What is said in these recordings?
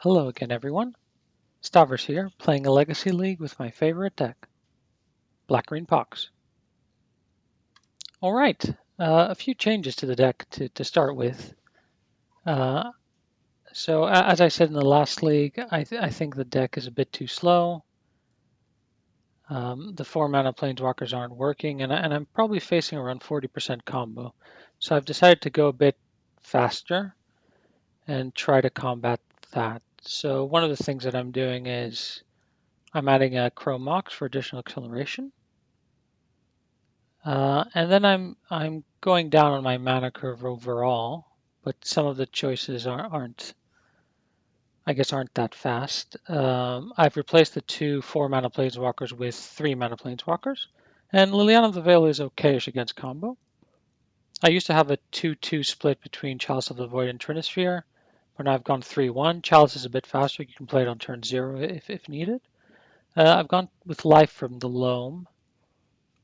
Hello again, everyone. Stavros here, playing a Legacy League with my favorite deck, Black-Green Pox. All right, a few changes to the deck to start with. Uh, as I said in the last league, I think the deck is a bit too slow. The 4-mana Planeswalkers aren't working, and I'm probably facing around 40% combo. So I've decided to go a bit faster and try to combat that. So one of the things that I'm doing is I'm adding a Chrome Mox for additional acceleration. And then I'm going down on my mana curve overall, but some of the choices aren't I guess aren't that fast. I've replaced the two 4-mana planeswalkers with 3-mana planeswalkers, and Liliana of the Veil is okayish against combo. I used to have a 2-2 split between Chalice of the Void and Trinisphere, but now I've gone 3-1. Chalice is a bit faster. You can play it on turn 0 if needed. I've gone with Life from the Loam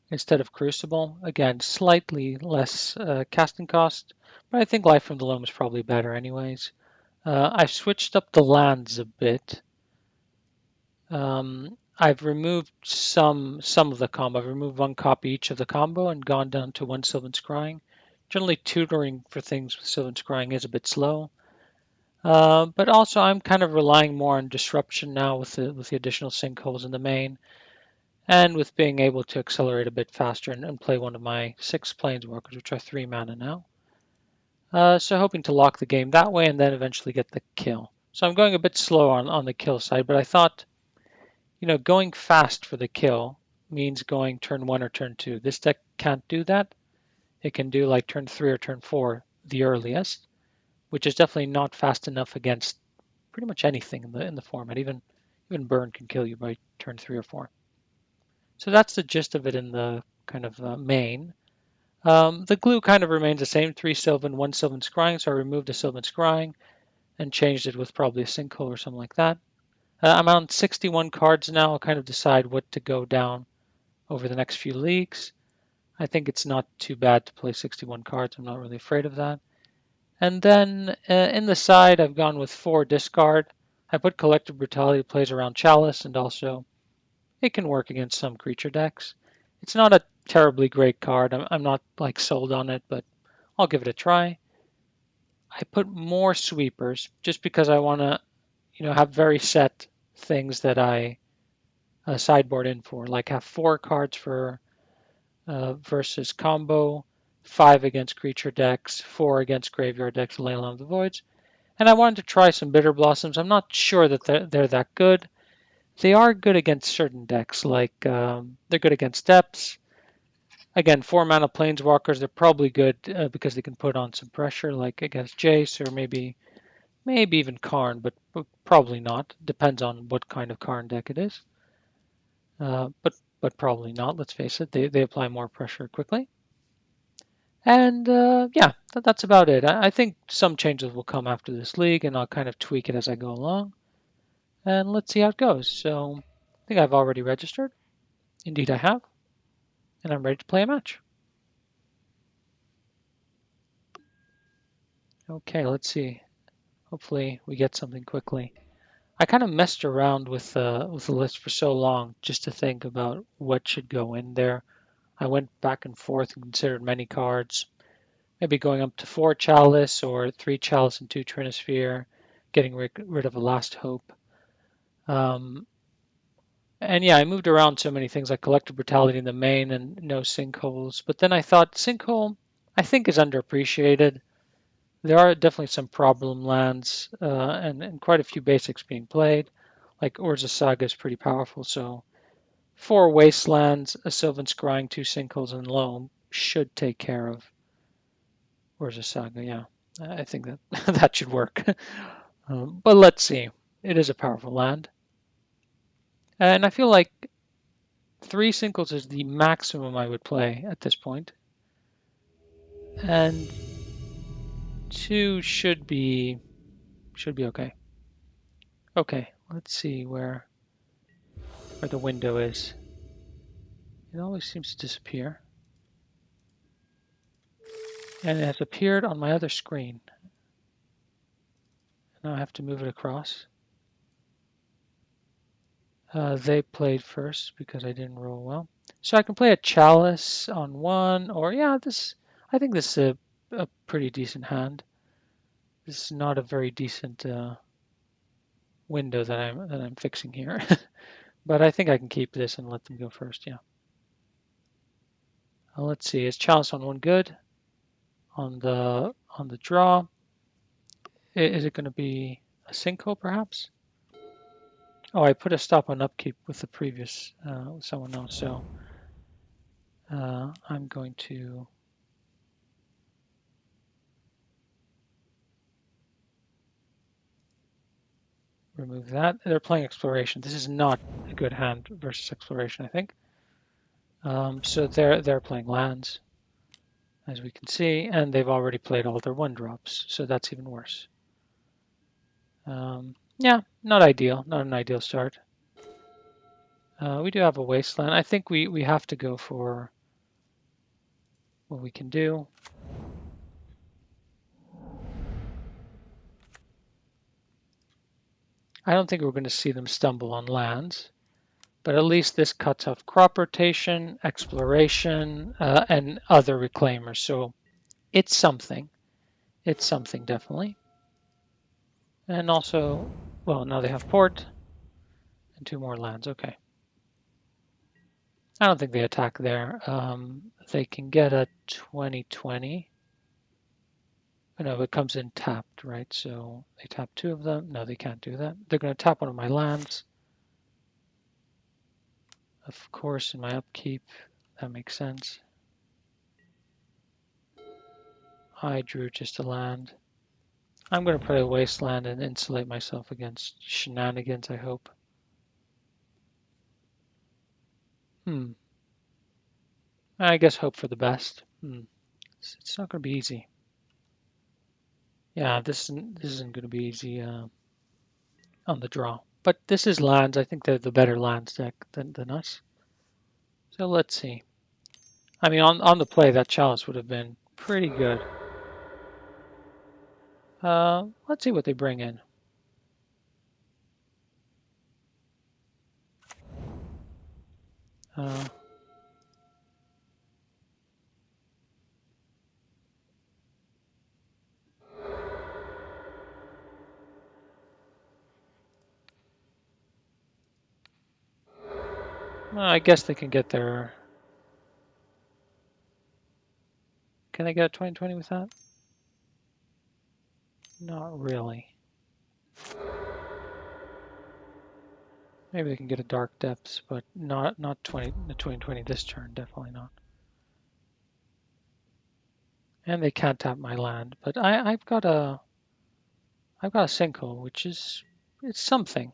instead of Crucible. Again, slightly less casting cost, but I think Life from the Loam is probably better anyways. I've switched up the lands a bit. I've removed some of the combo. I've removed one copy each of the combo and gone down to one Sylvan Scrying. Generally, tutoring for things with Sylvan Scrying is a bit slow. But also, I'm kind of relying more on disruption now with the additional sinkholes in the main, and with being able to accelerate a bit faster and play one of my 6 planeswalkers, which are 3 mana now. So hoping to lock the game that way and then eventually get the kill. So I'm going a bit slow on the kill side, but I thought, going fast for the kill means going turn 1 or turn 2. This deck can't do that. It can do like turn 3 or turn 4 the earliest, which is definitely not fast enough against pretty much anything in the format. Even Burn can kill you by turn 3 or 4. So that's the gist of it in the kind of main. The glue kind of remains the same, 3 Sylvan, 1 Sylvan Scrying, so I removed a Sylvan Scrying and changed it with probably a sinkhole or something like that. I'm on 61 cards now. I'll kind of decide what to go down over the next few leagues. I think it's not too bad to play 61 cards. I'm not really afraid of that. And then in the side, I've gone with 4 discard. I put Collective Brutality plays around Chalice, and also it can work against some creature decks. It's not a terribly great card. I'm not like sold on it, but I'll give it a try. I put more sweepers just because I want to, have very set things that I sideboard in for. Like have 4 cards for versus combo, 5 against creature decks, 4 against graveyard decks, Leyline of the Voids. And I wanted to try some Bitter Blossoms. I'm not sure that they're that good. They are good against certain decks, like they're good against Depths. Again, 4-mana Planeswalkers, they're probably good because they can put on some pressure, like against Jace or maybe even Karn, but probably not. Depends on what kind of Karn deck it is. But probably not. Let's face it, they apply more pressure quickly. And yeah, that's about it. I think some changes will come after this league, and I'll kind of tweak it as I go along. And let's see how it goes. So I think I've already registered. Indeed, I have. And I'm ready to play a match. Okay, let's see. Hopefully we get something quickly. I kind of messed around with the list for so long just to think about what should go in there. I went back and forth and considered many cards. Maybe going up to 4 Chalice or 3 Chalice and 2 Trinisphere, getting rid of a Last Hope. And yeah, I moved around so many things like Collective Brutality in the main and no sinkholes. But then I thought Sinkhole, I think, is underappreciated. There are definitely some problem lands and quite a few basics being played. Like Urza Saga is pretty powerful, so 4 Wastelands, a Sylvan Scrying, 2 Sinkholes, and Loam should take care of Urza Saga. Yeah, I think that that should work. But let's see. It is a powerful land. And I feel like 3 Sinkholes is the maximum I would play at this point. And 2 should be okay. Okay, let's see where the window is. It always seems to disappear. And it has appeared on my other screen. Now I have to move it across. They played first because I didn't roll well. So I can play a chalice on one, or yeah, this. I think this is a pretty decent hand. This is not a very decent window that I'm fixing here, but I think I can keep this and let them go first. Yeah. Let's see. Is chalice on one good? On the draw, is it going to be a sinkhole perhaps? Oh, I put a stop on upkeep with the previous someone else, so I'm going to remove that. They're playing exploration. This is not a good hand versus exploration, I think. So they're playing lands, as we can see, and they've already played all their one drops, so that's even worse. Yeah, not ideal. Not an ideal start. We do have a wasteland. I think we have to go for what we can do. I don't think we're going to see them stumble on lands, but at least this cuts off crop rotation, exploration, and other reclaimers. So it's something. It's something definitely. And also, well, now they have port and two more lands. Okay. I don't think they attack there. They can get a 20/20. No, it comes in tapped, right? So they tap two of them. No, they can't do that. They're going to tap one of my lands. Of course, in my upkeep, that makes sense. I drew just a land. I'm going to play a wasteland and insulate myself against shenanigans, I hope. I guess hope for the best. It's not going to be easy. Yeah, this isn't going to be easy on the draw. But this is lands. I think they're the better lands deck than us. So let's see. I mean, on the play, that chalice would have been pretty good. Let's see what they bring in. Uh, well, I guess they can get their. Can they get a 20/20 with that? Not really. Maybe they can get a dark depths, but not 20/20 this turn. Definitely not. And they can't tap my land, but I've got a sinkhole, which is it's something.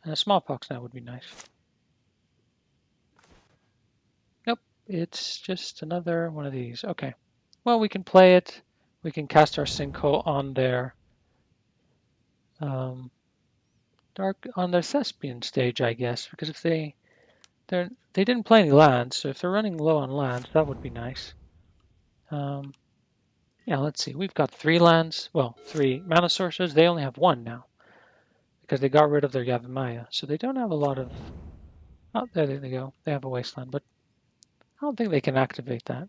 And a smallpox now would be nice. Nope, it's just another one of these. Okay. Well, we can play it. We can cast our sinkhole on their um, thespian stage, I guess, because if they didn't play any lands, so if they're running low on lands, that would be nice. Yeah, let's see. We've got 3 lands. Well, 3 mana sources. They only have 1 now because they got rid of their Yavimaya, so they don't have a lot of. Oh, there they go. They have a wasteland, but I don't think they can activate that.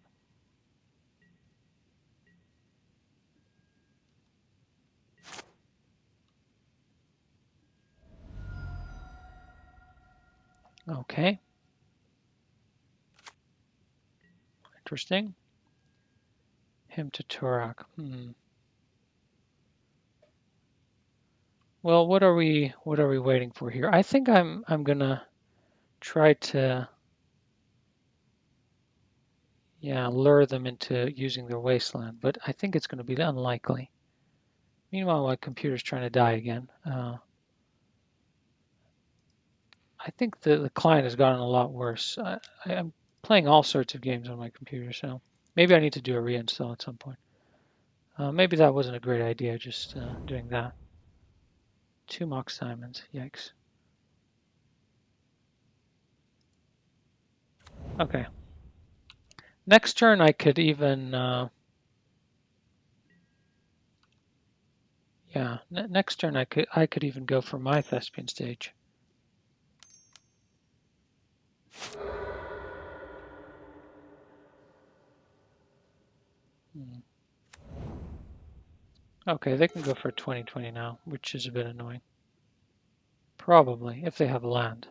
Okay. Interesting. Him to Turak. Well, what are we waiting for here? I think I'm gonna try to lure them into using their wasteland, but I think it's gonna be unlikely. Meanwhile, my computer's trying to die again. I think the client has gotten a lot worse. I'm playing all sorts of games on my computer, so maybe I need to do a reinstall at some point. Maybe that wasn't a great idea, just doing that. 2 Mox Diamonds, yikes. Okay. Next turn I could even, next turn I could even go for my Thespian stage. Hmm. Okay, they can go for 20/20 now, which is a bit annoying. Probably, if they have land.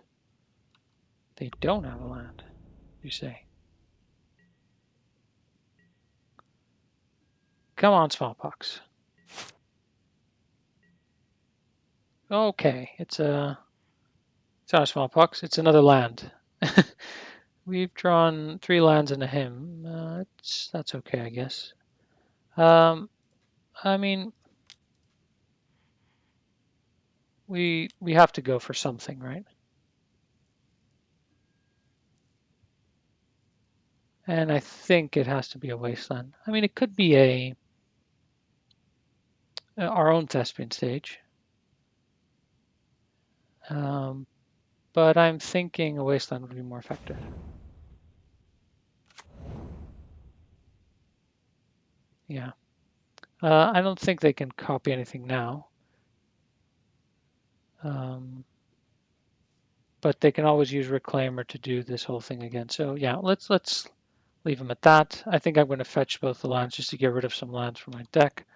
They don't have a land, you say. Come on, smallpox. Okay, it's not a smallpox. It's another land. We've drawn 3 lands and a hymn. That's okay, I guess. Um, I mean, we have to go for something, right? And I think it has to be a wasteland. I mean, it could be a our own thespian stage, um, but I'm thinking a wasteland would be more effective. Yeah. I don't think they can copy anything now, um, but they can always use Reclaimer to do this whole thing again. So yeah, let's leave them at that. I think I'm going to fetch both the lands just to get rid of some lands from my deck.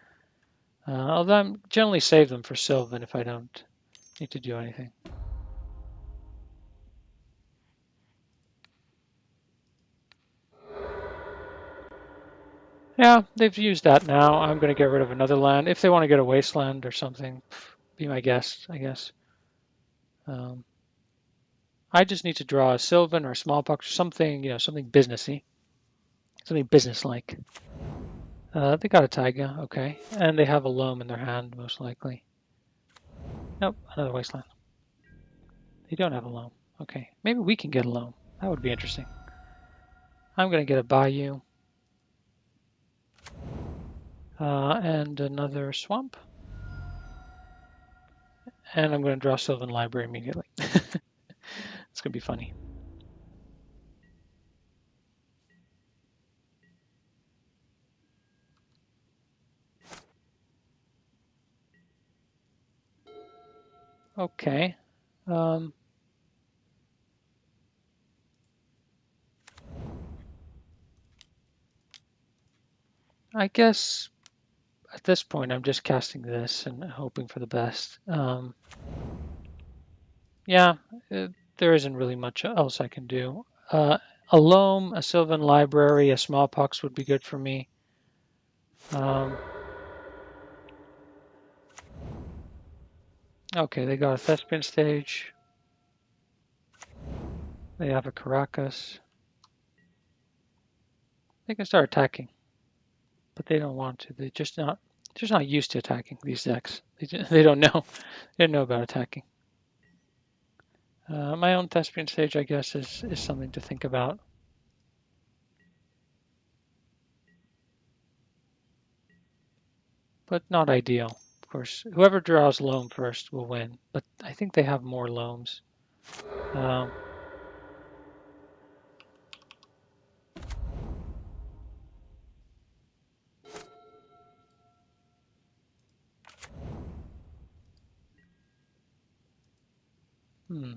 Although I'm generally save them for Sylvan if I don't need to do anything. Yeah, they've used that now. I'm going to get rid of another land. If they want to get a wasteland or something, be my guest, I guess. Um, I just need to draw a Sylvan or a Smallpox or something, something businessy, something business-like. They got a Taiga, okay. And they have a loam in their hand, most likely. Nope, another wasteland. They don't have a loam. Okay, maybe we can get a loam. That would be interesting. I'm going to get a Bayou and another swamp. And I'm going to draw Sylvan Library immediately. It's going to be funny. Okay. Um, I guess at this point I'm just casting this and hoping for the best. Yeah, there isn't really much else I can do. A loam, a sylvan library, a smallpox would be good for me. Okay, they got a thespian stage. They have a Caracas. They can start attacking, but they don't want to. They're just not used to attacking these decks. They don't know. They don't know about attacking. My own thespian stage, I guess, is something to think about, but not ideal. Of course, whoever draws loam first will win, but I think they have more loams. Um, hmm.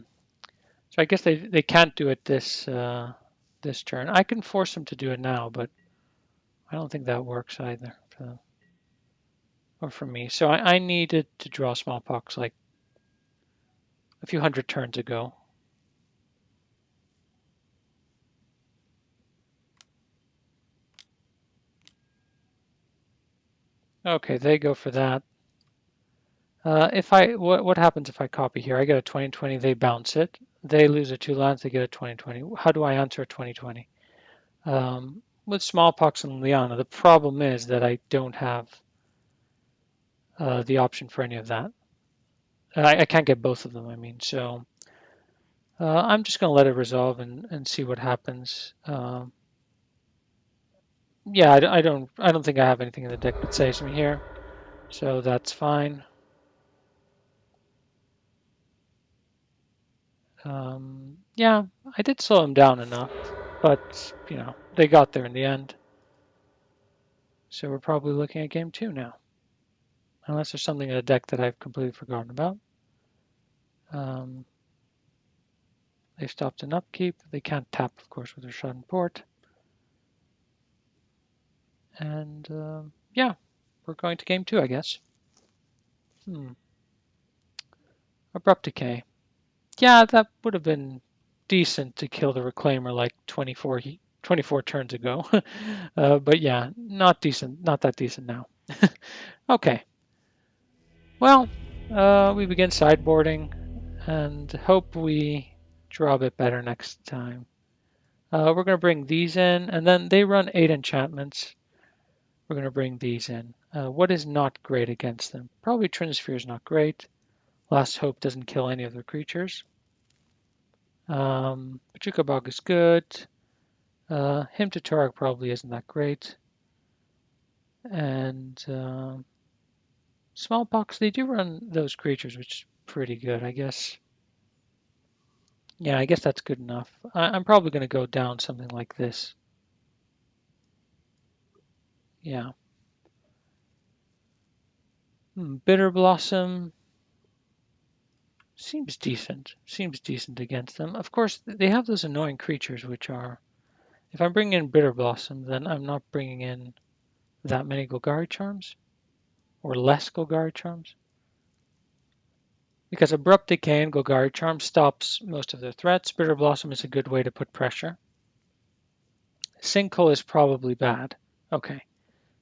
So I guess they can't do it this turn. I can force them to do it now, but I don't think that works either for them or for me. So I needed to draw smallpox like a few hundred turns ago. Okay, they go for that. If I what happens if I copy here? I get a 20/20. They bounce it. They lose a 2 lands. They get a 20/20. How do I answer a 20/20? With smallpox and Liana, the problem is that I don't have the option for any of that. I can't get both of them. I mean, so I'm just going to let it resolve and see what happens. Yeah, I don't think I have anything in the deck that saves me here, so that's fine. Yeah, I did slow them down enough, but they got there in the end. So we're probably looking at game 2 now, unless there's something in the deck that I've completely forgotten about. Um, They stopped an upkeep. They can't tap, of course, with their Sudden Port. And yeah, we're going to game 2, I guess. Abrupt Decay. Yeah, that would have been decent to kill the Reclaimer like 24 turns ago. But yeah, not decent, not that decent now. Okay. Well, we begin sideboarding and hope we draw a bit better next time. We're going to bring these in, and then they run 8 enchantments. We're going to bring these in. What is not great against them? Probably Trinisphere is not great. Last Hope doesn't kill any of their creatures. Pachuca Bog is good. Hymn to Torag probably isn't that great. And Smallpox, they do run those creatures, which is pretty good, I guess. Yeah, I guess that's good enough. I'm probably going to go down something like this. Yeah. Bitter Blossom seems decent. Seems decent against them. Of course, they have those annoying creatures, which are... If I'm bringing in Bitter Blossom, then I'm not bringing in that many Golgari Charms. Or less Golgari Charms. Because Abrupt Decay and Golgari Charm stops most of their threats. Bitter Blossom is a good way to put pressure. Sinkhole is probably bad. Okay,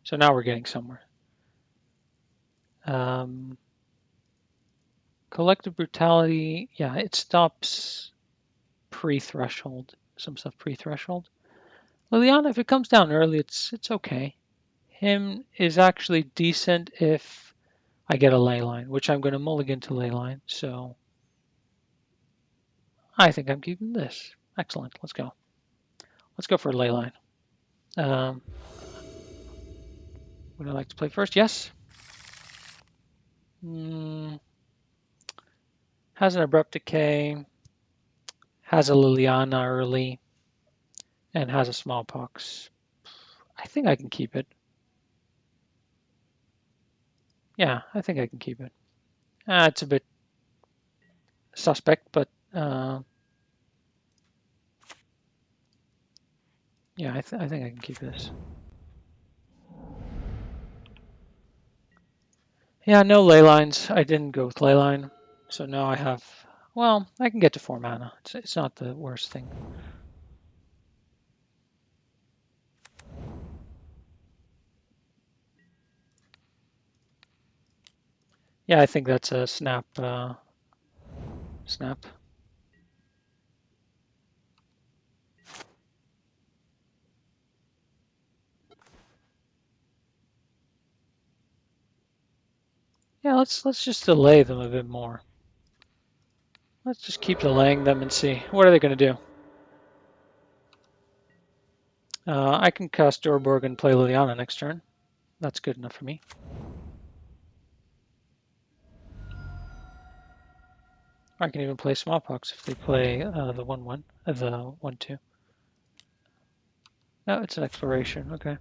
so now we're getting somewhere. Collective Brutality, yeah, it stops pre-threshold. Some stuff pre-threshold. Liliana, if it comes down early, it's okay. Him is actually decent if I get a Leyline, which I'm going to mulligan to Leyline, so I think I'm keeping this. Excellent, let's go. Let's go for a Leyline. Would I like to play first? Yes. Has an Abrupt Decay, has a Liliana early, and has a Smallpox. I think I can keep it. Yeah, I think I can keep it. It's a bit suspect, but yeah, I think I can keep this. Yeah, no ley lines. I didn't go with leyline, so now I have. Well, I can get to 4 mana. It's not the worst thing. Yeah, I think that's a snap. Snap. Yeah, let's just delay them a bit more. Let's just keep delaying them and see what are they going to do. I can cast Dorborg and play Liliana next turn. That's good enough for me. I can even play Smallpox if they play the 1/1, the 1/2. No, it's an exploration. Okay.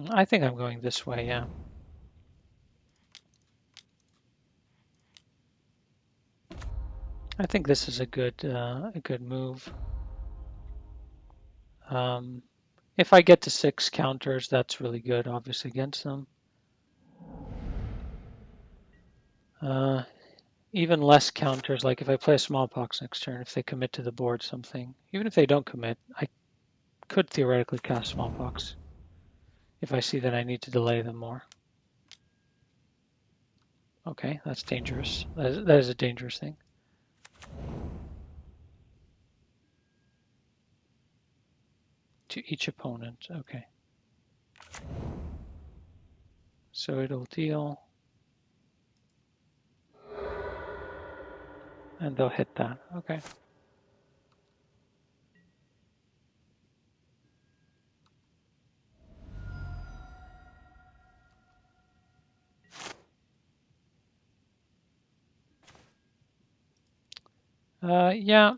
I think I'm going this way. Yeah. I think this is a good move. If I get to 6 counters, that's really good, obviously, against them. Even less counters, like if I play a Smallpox next turn, if they commit to the board something, even if they don't commit, I could theoretically cast Smallpox if I see that I need to delay them more. Okay, that's dangerous. That is a dangerous thing. To each opponent, okay. So it'll deal, and they'll hit that, okay. Yeah.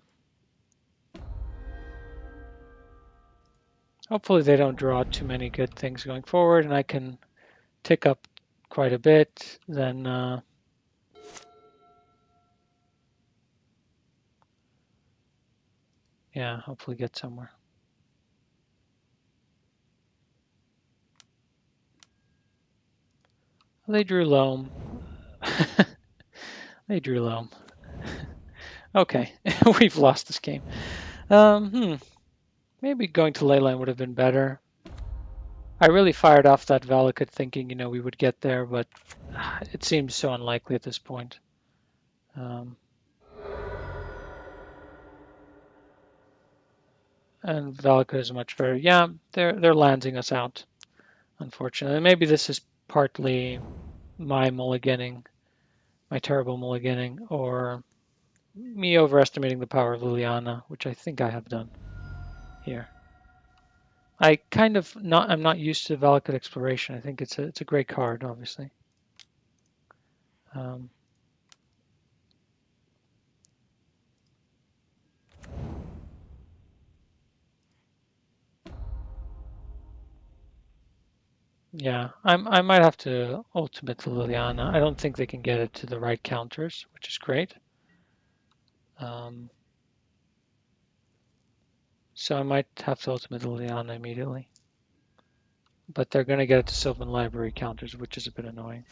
Hopefully they don't draw too many good things going forward, and I can tick up quite a bit. Then yeah, hopefully get somewhere. They drew loam. They drew loam. Okay, we've lost this game. Maybe going to Leyline would have been better. I really fired off that Valakut thinking, we would get there, but it seems so unlikely at this point. And Valakut is much better. Yeah, they're landing us out, unfortunately. Maybe this is partly my mulliganing, my terrible mulliganing, or me overestimating the power of Liliana, which I think I have done here. I'm not used to Valakut Exploration. I think it's a great card, obviously. Um, yeah, I might have to ultimate the Liliana. I don't think they can get it to the right counters, which is great. So I might have to ultimate the Liliana immediately. But they're going to get it to Sylvan Library counters, which is a bit annoying.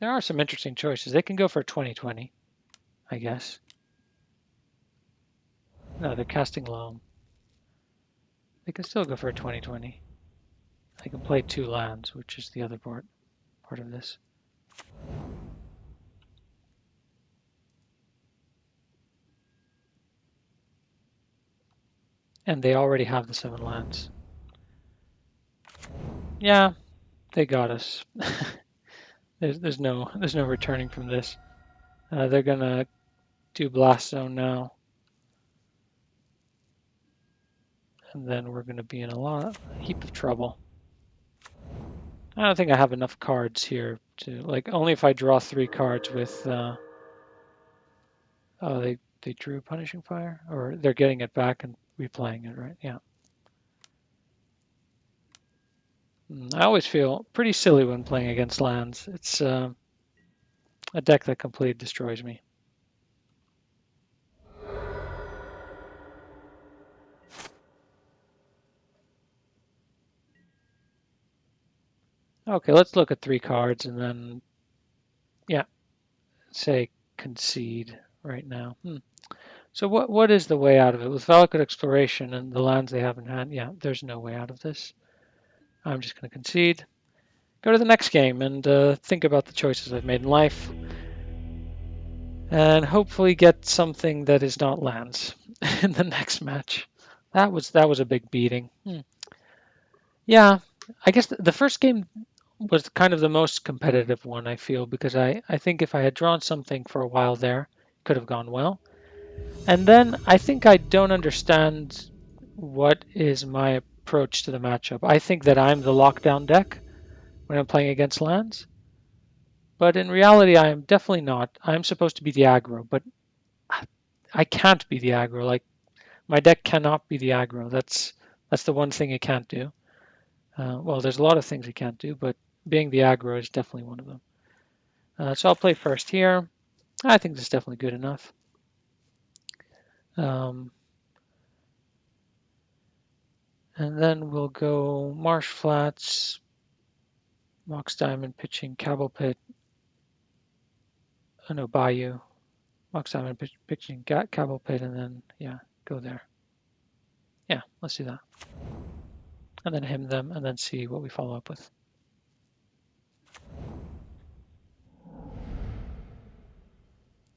There are some interesting choices. They can go for 2020, I guess. No, they're casting loam. They can still go for a 2020. They can play 2 lands, which is the other part of this. And they already have the 7 lands. Yeah, they got us. there's no returning from this. They're gonna do Blast Zone now, and then we're gonna be in a heap of trouble. I don't think I have enough cards here to only if I draw 3 cards with. Oh, they drew Punishing Fire, or they're getting it back and replaying it, right? Yeah. I always feel pretty silly when playing against lands. It's a deck that completely destroys me. Okay, let's look at 3 cards and then, yeah, say concede right now. So what is the way out of it? With Valakut Exploration and the lands they have in hand, yeah, there's no way out of this. I'm just going to concede. Go to the next game and think about the choices I've made in life. And hopefully get something that is not lands in the next match. That was a big beating. Yeah, I guess the first game was kind of the most competitive one, I feel, because I think if I had drawn something for a while there, it could have gone well. And then I think I don't understand what is my approach to the matchup. I think that I'm the lockdown deck when I'm playing against lands, but in reality, I am definitely not. I'm supposed to be the aggro, but I can't be the aggro. Like my deck cannot be the aggro. That's the one thing it can't do. Well, there's a lot of things it can't do, but being the aggro is definitely one of them. So I'll play first here. I think this is definitely good enough. And then we'll go Marsh Flats, Mox Diamond pitching Cabal Pit. Oh no, Bayou. Mox Diamond pitching Cabal Pit, and then, yeah, go there. Yeah, let's do that. And then him them, and then see what we follow up with.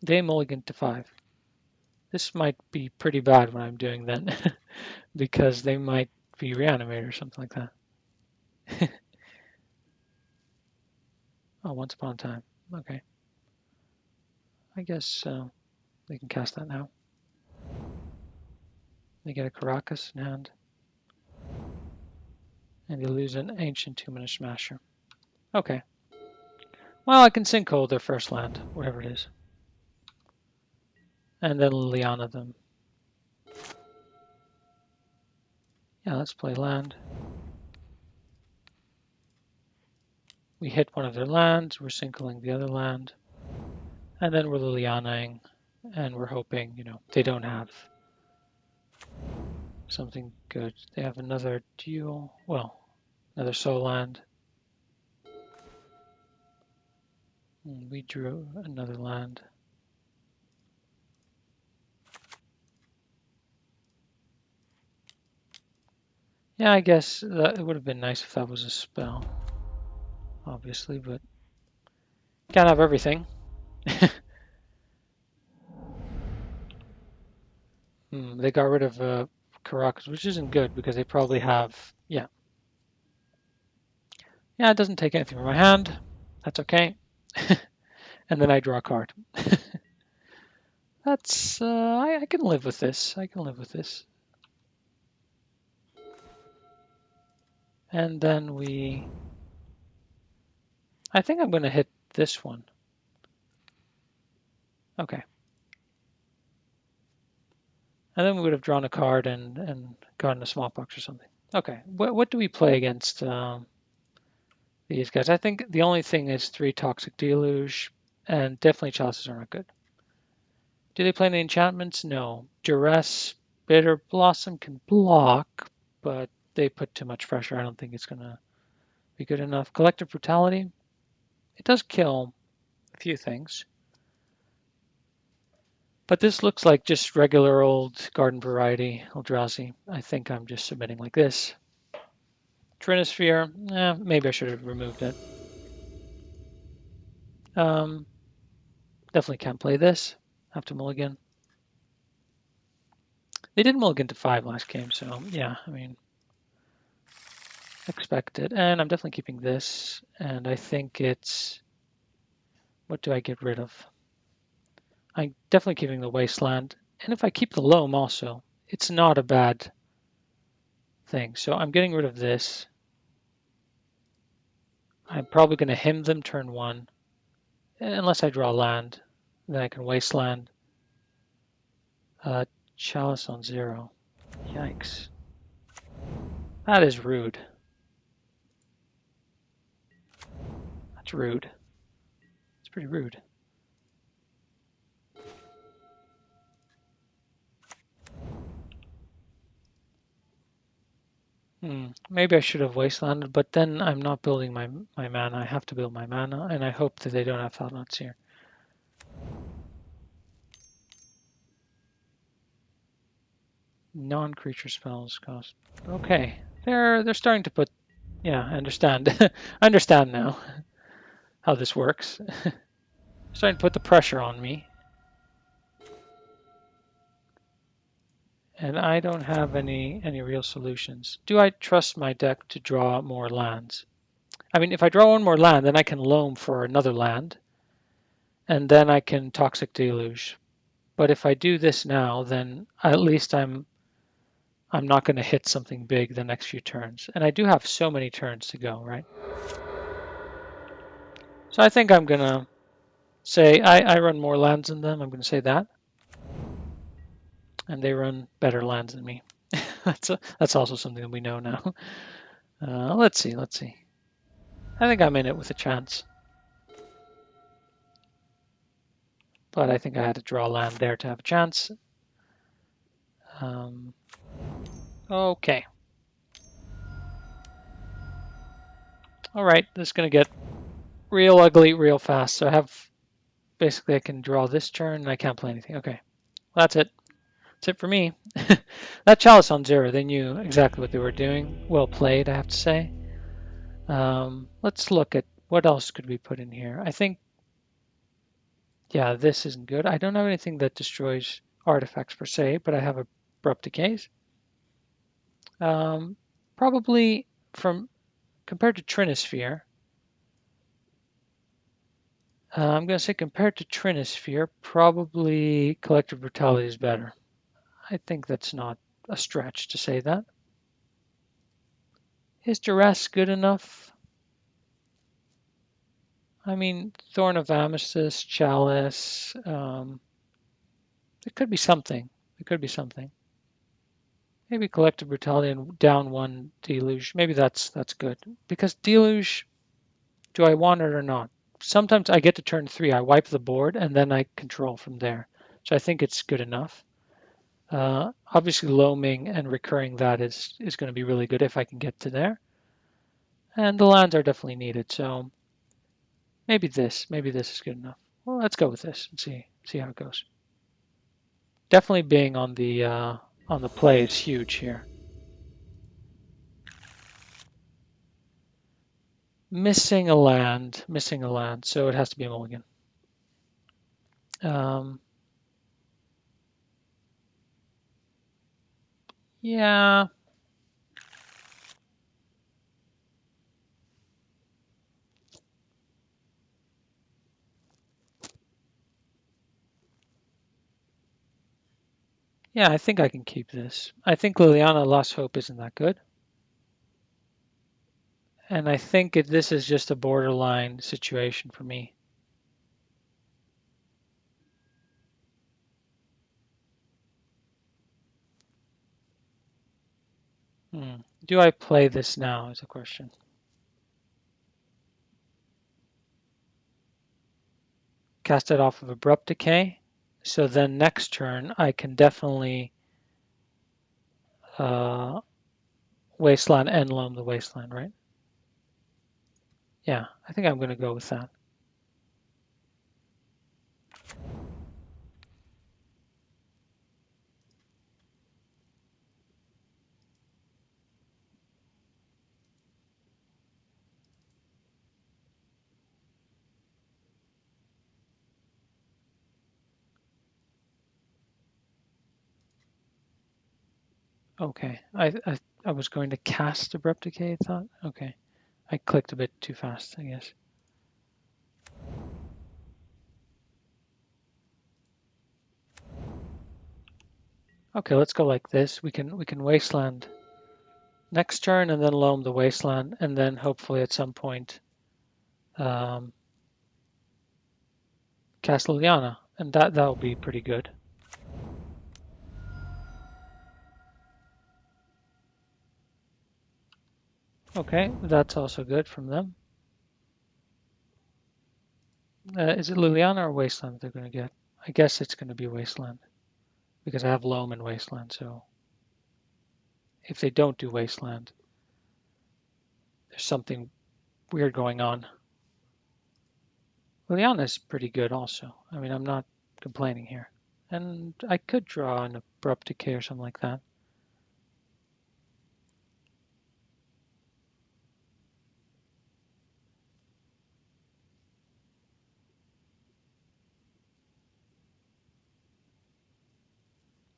They mulligan to 5. This might be pretty bad what I'm doing then, because they might be reanimated or something like that. Oh, Once Upon a Time. Okay. I guess they can cast that now. They get a Caracas in hand. And you lose an Ancient Two-Mana Smasher. Okay. Well, I can Sinkhole their first land, whatever it is. And then Liliana them. Yeah, let's play land. We hit one of their lands, we're Sinkholing the other land. And then we're Lilianaing, and we're hoping, they don't have something good. They have another dual, well, another soul land. We drew another land. Yeah, I guess that it would have been nice if that was a spell, obviously, but can't have everything. They got rid of Caracas, which isn't good because they probably have, yeah. Yeah, it doesn't take anything from my hand. That's okay. And then I draw a card. That's, I can live with this. I can live with this. And then I think I'm going to hit this one. Okay. And then we would have drawn a card and gotten a smallpox or something. Okay. What do we play against these guys? I think the only thing is 3 Toxic Deluge, and definitely Chalices are not good. Do they play any enchantments? No. Duress, Bitter Blossom can block, but they put too much pressure. I don't think it's going to be good enough. Collective Brutality, it does kill a few things. But this looks like just regular old garden variety Eldrazi. I think I'm just submitting like this. Trinisphere, maybe I should have removed it. Definitely can't play this. Have to mulligan. They did mulligan to 5 last game, so yeah, I mean, expected. And I'm definitely keeping this, and I think it's, what do I get rid of? I'm definitely keeping the Wasteland, and if I keep the loam also, it's not a bad thing. So I'm getting rid of this. I'm probably going to hymn them turn 1, unless I draw land. Then I can Wasteland. Chalice on 0. Yikes. That is rude. That's rude. It's pretty rude. Maybe I should have wastelanded, but then I'm not building my mana. I have to build my mana, and I hope that they don't have Thought-Knots here. Non-creature spells cost. Okay, they're starting to put. Yeah, I understand. I understand now how this works. Starting to put the pressure on me, and I don't have any real solutions. Do I trust my deck to draw more lands? I mean, if I draw one more land, then I can loam for another land, and then I can Toxic Deluge. But if I do this now, then at least I'm not going to hit something big the next few turns. And I do have so many turns to go, right? So I think I'm going to say I run more lands than them. I'm going to say that. And they run better lands than me. That's also something that we know now. Let's see. I think I'm in it with a chance. But I think I had to draw land there to have a chance. Okay. All right, this is going to get real ugly real fast. So basically I can draw this turn and I can't play anything. Okay, well, that's it. That's it for me. That Chalice on 0, they knew exactly what they were doing. Well played, I have to say. Let's look at what else could we put in here. I think, yeah, this isn't good. I don't have anything that destroys artifacts per se, but I have Abrupt Decays. Probably compared to Trinisphere, I'm going to say compared to Trinisphere, probably Collective Brutality is better. I think that's not a stretch to say that. Is duress good enough? I mean, Thorn of Amethyst, Chalice. It could be something. It could be something. Maybe Collective Brutality and down one Deluge. Maybe that's good. Because Deluge, do I want it or not? Sometimes I get to turn 3, I wipe the board, and then I control from there. So I think it's good enough. Obviously, loaming and recurring that is going to be really good if I can get to there. And the lands are definitely needed. So maybe this is good enough. Well, let's go with this and see how it goes. Definitely being on the play is huge here. Missing a land, so it has to be a mulligan. Um, yeah, yeah, I think I can keep this. I think Liliana Lost Hope isn't that good. And I think this is just a borderline situation for me. Do I play this now is a question. Cast it off of Abrupt Decay. So then next turn, I can definitely uh, Wasteland and Loam the Wasteland, right? Yeah, I think I'm going to go with that. Okay, I was going to cast Abrupt Decay, I thought. Okay, I clicked a bit too fast, I guess. Okay, let's go like this. We can Wasteland next turn and then Loam the Wasteland, and then hopefully at some point cast Liliana, and that'll be pretty good. Okay, that's also good from them. Is it Liliana or Wasteland they're going to get? I guess it's going to be Wasteland because I have Loam and Wasteland. So if they don't do Wasteland, there's something weird going on. Liliana is pretty good also. I mean, I'm not complaining here. And I could draw an Abrupt Decay or something like that.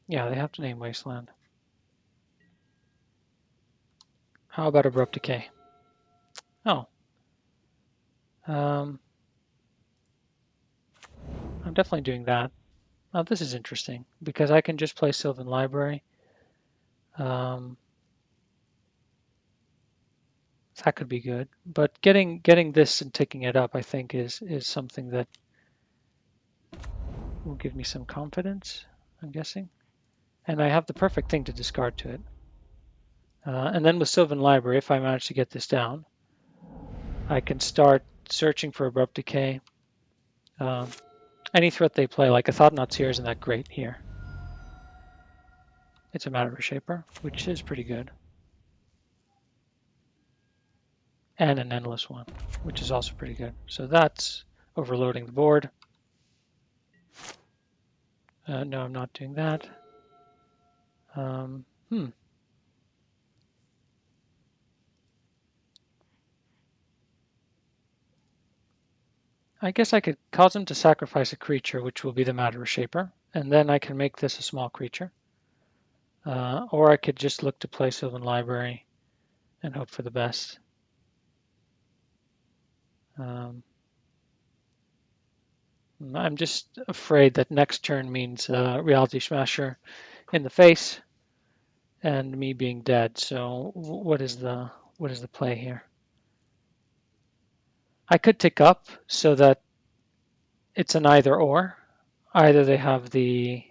Yeah, they have to name Wasteland. How about Abrupt Decay? Oh. I'm definitely doing that. Oh, this is interesting because I can just play Sylvan Library. That could be good. But getting this and taking it up, I think, is something that will give me some confidence, I'm guessing. And I have the perfect thing to discard to it. And then with Sylvan Library, if I manage to get this down, I can start searching for Abrupt Decay. Any threat they play, like a Thought-Knot Seer, isn't that great here. It's a Matter Shaper, which is pretty good. And an Endless one, which is also pretty good. So that's overloading the board. No, I'm not doing that. I guess I could cause him to sacrifice a creature, which will be the Matter Shaper, and then I can make this a small creature. Or I could just look to play Sylvan Library and hope for the best. I'm just afraid that next turn means Reality Smasher in the face and me being dead. So what is the what is the play here? I could tick up so that it's an either or. Either they have the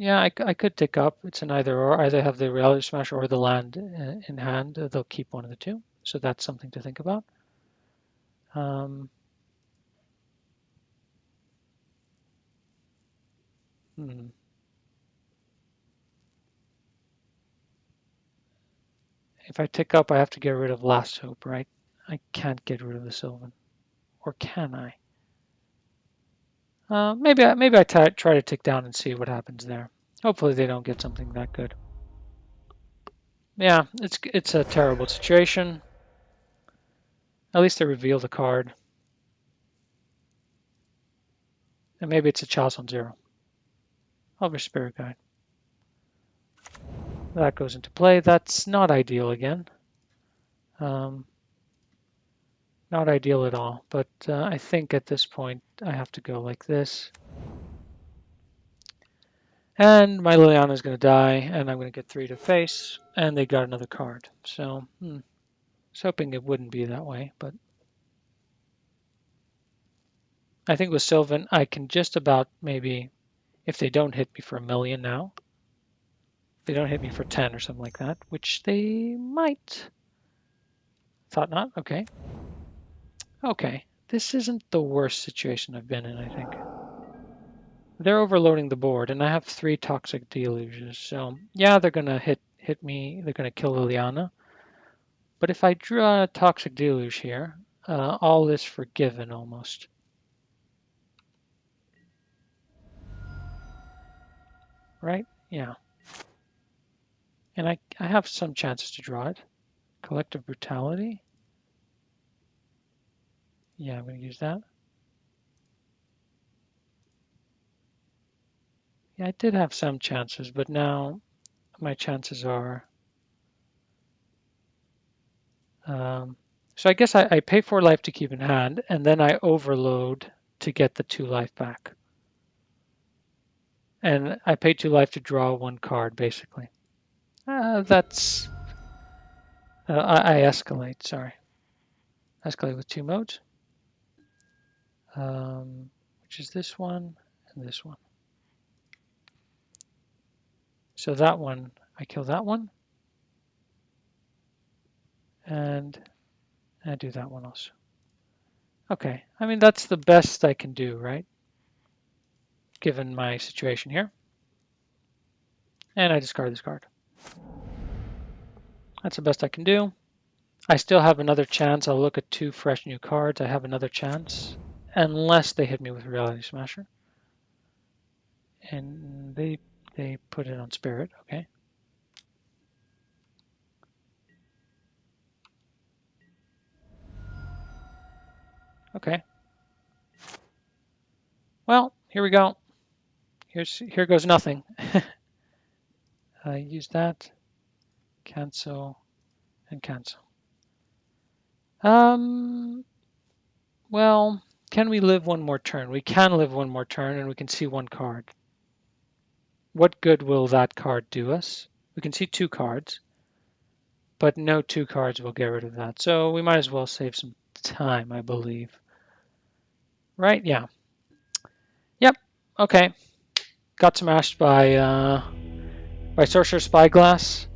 Yeah, I could tick up. It's an either or. Either have the reality smash or the land in hand. They'll keep one of the two. So that's something to think about. Um, hmm. If I tick up, I have to get rid of Last Hope, right? I can't get rid of the Sylvan. Or can I? Maybe I try to tick down and see what happens there. Hopefully they don't get something that good. Yeah, it's a terrible situation. At least they revealed a card. And maybe it's a Chalice on 0. Over Spirit Guide. That goes into play. That's not ideal again. Um, not ideal at all. But I think at this point I have to go like this. And my Liliana is going to die, and I'm going to get 3 to face, and they got another card. So, I was hoping it wouldn't be that way, but I think with Sylvan, I can just about maybe, if they don't hit me for 1,000,000 now, if they don't hit me for 10 or something like that, which they might. Thought not? Okay. Okay. This isn't the worst situation I've been in, I think. They're overloading the board, and I have 3 Toxic Deluges, so yeah, they're going to hit me. They're going to kill Liliana. But if I draw a Toxic Deluge here, all is forgiven almost. Right? Yeah. And I have some chances to draw it. Collective Brutality. Yeah, I'm going to use that. Yeah, I did have some chances, but now my chances are... so I guess I pay 4 life to keep in hand, and then I overload to get the 2 life back. And I pay 2 life to draw 1 card, basically. That's... I escalate, sorry. Escalate with 2 modes. Which is this one and this one. So that one, I kill that one. And I do that one also. Okay, I mean, that's the best I can do, right? Given my situation here. And I discard this card. That's the best I can do. I still have another chance. I'll look at 2 fresh new cards. I have another chance. Unless they hit me with Reality Smasher. And they put it on Spirit, okay. Okay. Well, here we go. Here goes nothing. Use that, cancel, and cancel. Well, can we live one more turn? We can live one more turn, and we can see 1 card. What good will that card do us? We can see 2 cards, but no 2 cards will get rid of that. So we might as well save some time, I believe. Right? Yeah. Yep. Okay. Got smashed by Sorcerer Spyglass.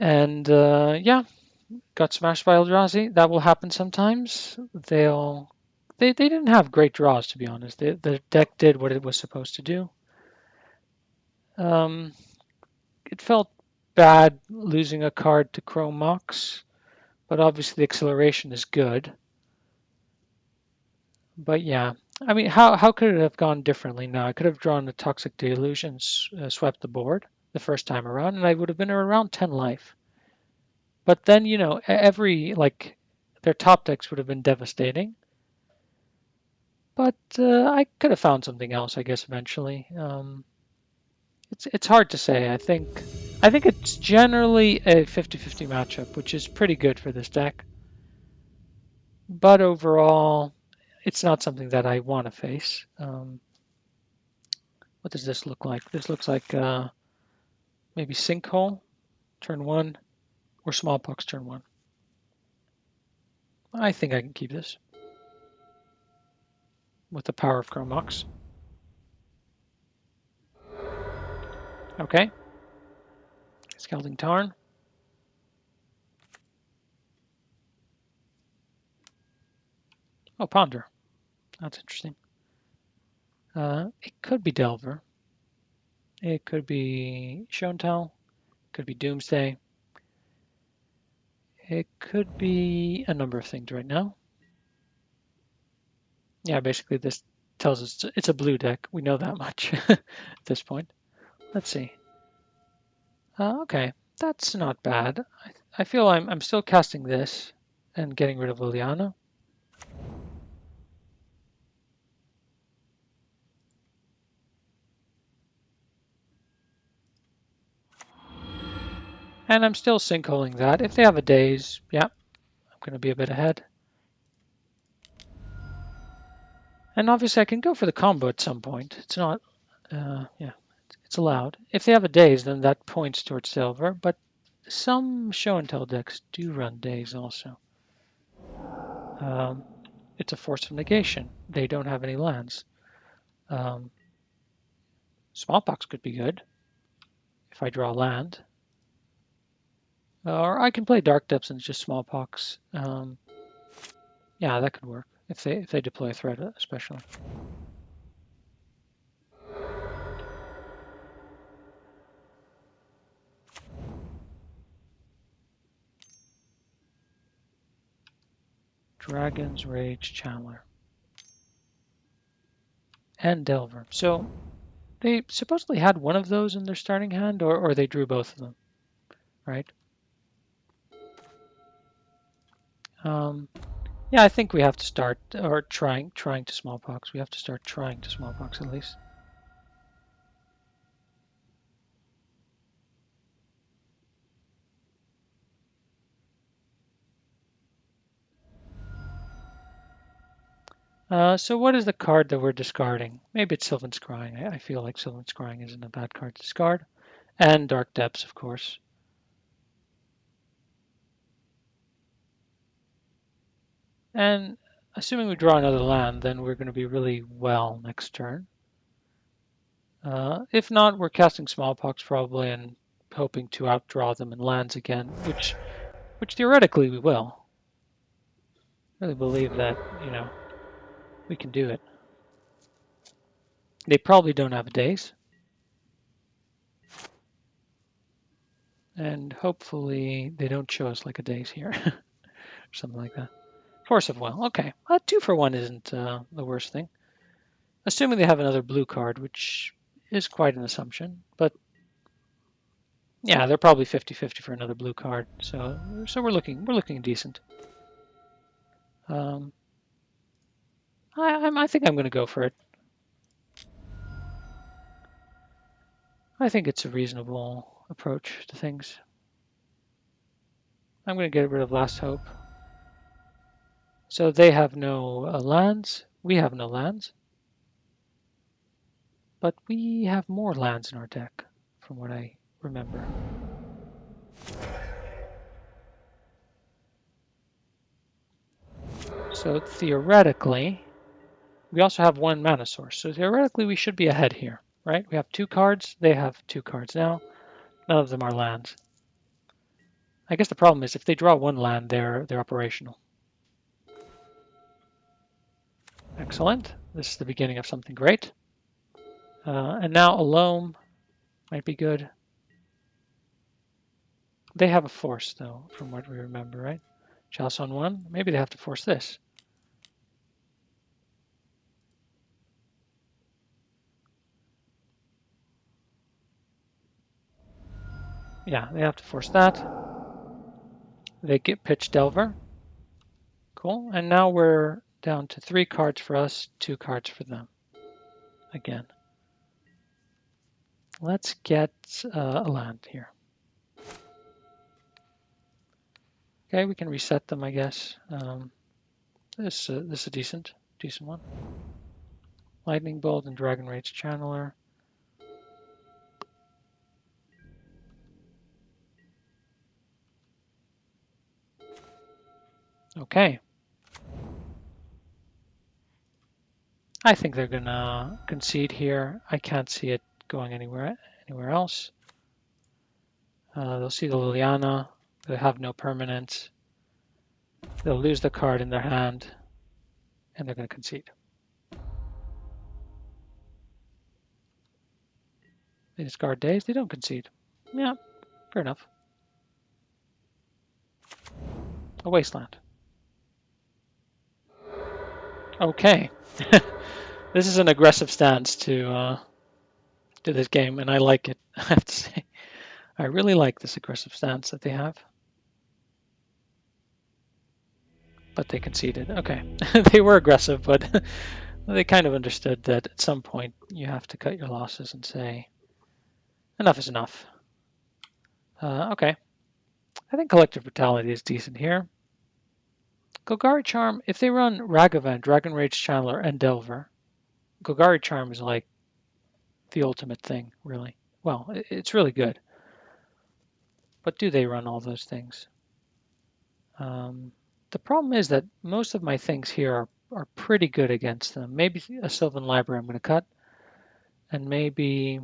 And yeah, got smashed by Eldrazi. That will happen sometimes. They didn't have great draws, to be honest. The deck did what it was supposed to do. It felt bad losing a card to Chrome Mox, but obviously the acceleration is good. But yeah, I mean, how could it have gone differently now? I could have drawn the Toxic Deluge and swept the board the first time around, and I would have been around 10 life. But then, their top decks would have been devastating. But I could have found something else, I guess, eventually. It's hard to say. I think it's generally a 50-50 matchup, which is pretty good for this deck. But overall, it's not something that I want to face. What does this look like? This looks like maybe Sinkhole, turn 1, or Smallpox, turn 1. I think I can keep this with the power of Chrome Mox. Okay. Scalding Tarn. Oh, Ponder. That's interesting. It could be Delver. It could be Shontell. It could be Doomsday. It could be a number of things right now. Yeah, basically this tells us it's a blue deck. We know that much at this point. Let's see. Okay, that's not bad. I feel I'm still casting this and getting rid of Liliana. And I'm still sinkholing that. If they have a daze, yeah, I'm going to be a bit ahead. And obviously I can go for the combo at some point. It's not, yeah, it's allowed. If they have a daze, then that points towards silver, but some show and tell decks do run daze also. It's a force of negation. They don't have any lands. Smallpox could be good if I draw land. Or I can play Dark Depths and just Smallpox. Yeah, that could work if they deploy a threat, especially. Dragon's Rage Channeler. And Delver. So they supposedly had one of those in their starting hand, or they drew both of them, right? Yeah, I think we have to start, or trying to Smallpox. We have to start trying to Smallpox at least. So what is the card that we're discarding? Maybe it's Sylvan Scrying. I feel like Sylvan Scrying isn't a bad card to discard. And Dark Depths, of course. And assuming we draw another land, then we're going to be really well next turn. If not, we're casting Smallpox probably and hoping to outdraw them in lands again, which theoretically we will. I really believe that, we can do it. They probably don't have a daze. And hopefully they don't show us like a daze here. Or something like that. Force of Will. Okay. 2 for 1 isn't the worst thing. Assuming they have another blue card, which is quite an assumption. But yeah, they're probably 50-50 for another blue card. So we're looking decent. I think I'm going to go for it. I think it's a reasonable approach to things. I'm going to get rid of Last Hope. So they have no lands. We have no lands. But we have more lands in our deck, from what I remember. So theoretically, we also have 1 mana source. So theoretically, we should be ahead here, right? We have 2 cards. They have 2 cards now. None of them are lands. I guess the problem is if they draw 1 land, they're operational. Excellent. This is the beginning of something great. And now a loam might be good. They have a force, though, from what we remember, right? Chalice on 1. Maybe they have to force this. Yeah, they have to force that. They get pitch Delver. Cool. And now we're down to 3 cards for us, 2 cards for them. Again. Let's get a land here. Okay, we can reset them, I guess. This is a decent one. Lightning Bolt and Dragon Rage Channeler. Okay. I think they're gonna concede here. I can't see it going anywhere else. They'll see the Liliana. They have no permanents. They'll lose the card in their hand, and they're going to concede. They discard days. They don't concede. Yeah, fair enough. A wasteland. Okay. This is an aggressive stance to this game, and I like it. I have to say, I really like this aggressive stance that they have. But they conceded. Okay, they were aggressive, but they kind of understood that at some point you have to cut your losses and say enough is enough. Okay, I think collective brutality is decent here. Golgari Charm, if they run Ragavan, Dragon Rage Channeler, and Delver, Golgari Charm is like the ultimate thing, really. Well, it's really good. But do they run all those things? The problem is that most of my things here are pretty good against them. Maybe a Sylvan Library I'm going to cut, and maybe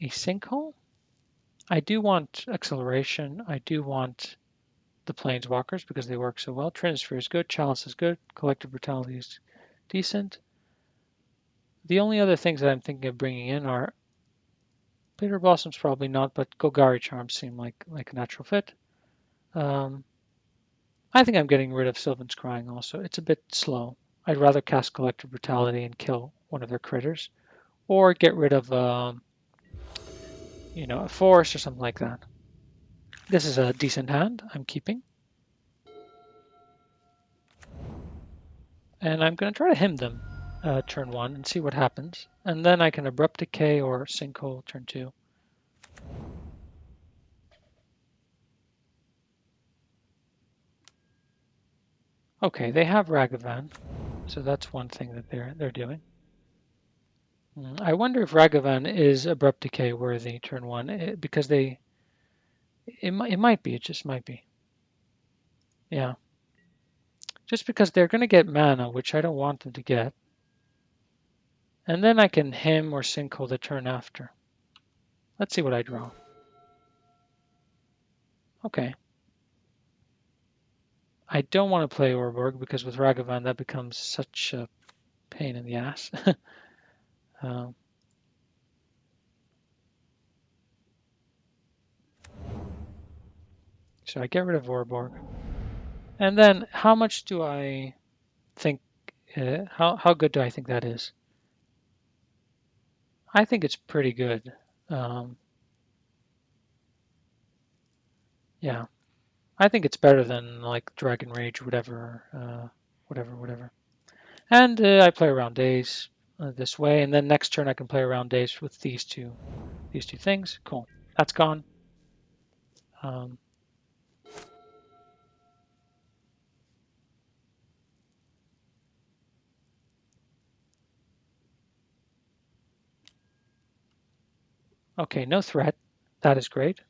a Sinkhole. I do want Acceleration. I do want the Planeswalkers because they work so well. Trinisphere is good. Chalice is good. Collective Brutality is decent. The only other things that I'm thinking of bringing in are Bitter Blossoms, probably not, but Golgari Charms seem like a natural fit. I think I'm getting rid of Sylvan Scrying also. It's a bit slow. I'd rather cast Collective Brutality and kill one of their critters, or get rid of a forest or something like that. This is a decent hand I'm keeping. And I'm going to try to hymn them turn 1 and see what happens. And then I can Abrupt Decay or Sinkhole turn 2. Okay, they have Ragavan, so that's one thing that they're doing. I wonder if Ragavan is Abrupt Decay worthy turn 1 because it might be. It just might be. Yeah. Just because they're going to get mana, which I don't want them to get. And then I can hymn or Sinkhole the turn after. Let's see what I draw. Okay. I don't want to play Orborg because with Ragavan that becomes such a pain in the ass. So I get rid of Orborg. And then how much do I think, how good do I think that is? I think it's pretty good. Yeah, I think it's better than like Dragon Rage, whatever, whatever. And I play around days this way, and then next turn I can play around days with these two things. Cool, that's gone. Okay, no threat. That is great.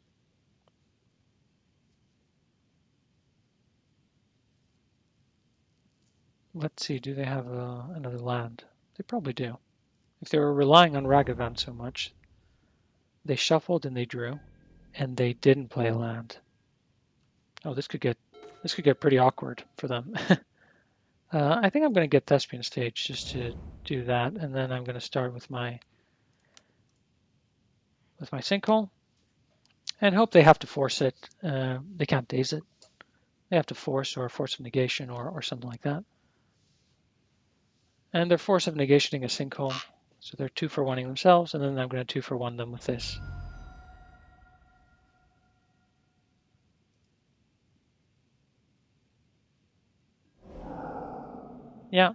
Let's see, do they have another land? They probably do. If they were relying on Ragavan so much, they shuffled and they drew, and they didn't play a land. Oh, this could get pretty awkward for them. I think I'm going to get Thespian Stage just to do that, and then I'm going to start with my Sinkhole, and hope they have to force it. They can't daze it. They have to force or force of negation or something like that. And they're force of negationing a Sinkhole, so they're 2-for-1ing themselves, and then I'm going to 2-for-1 them with this. Yeah,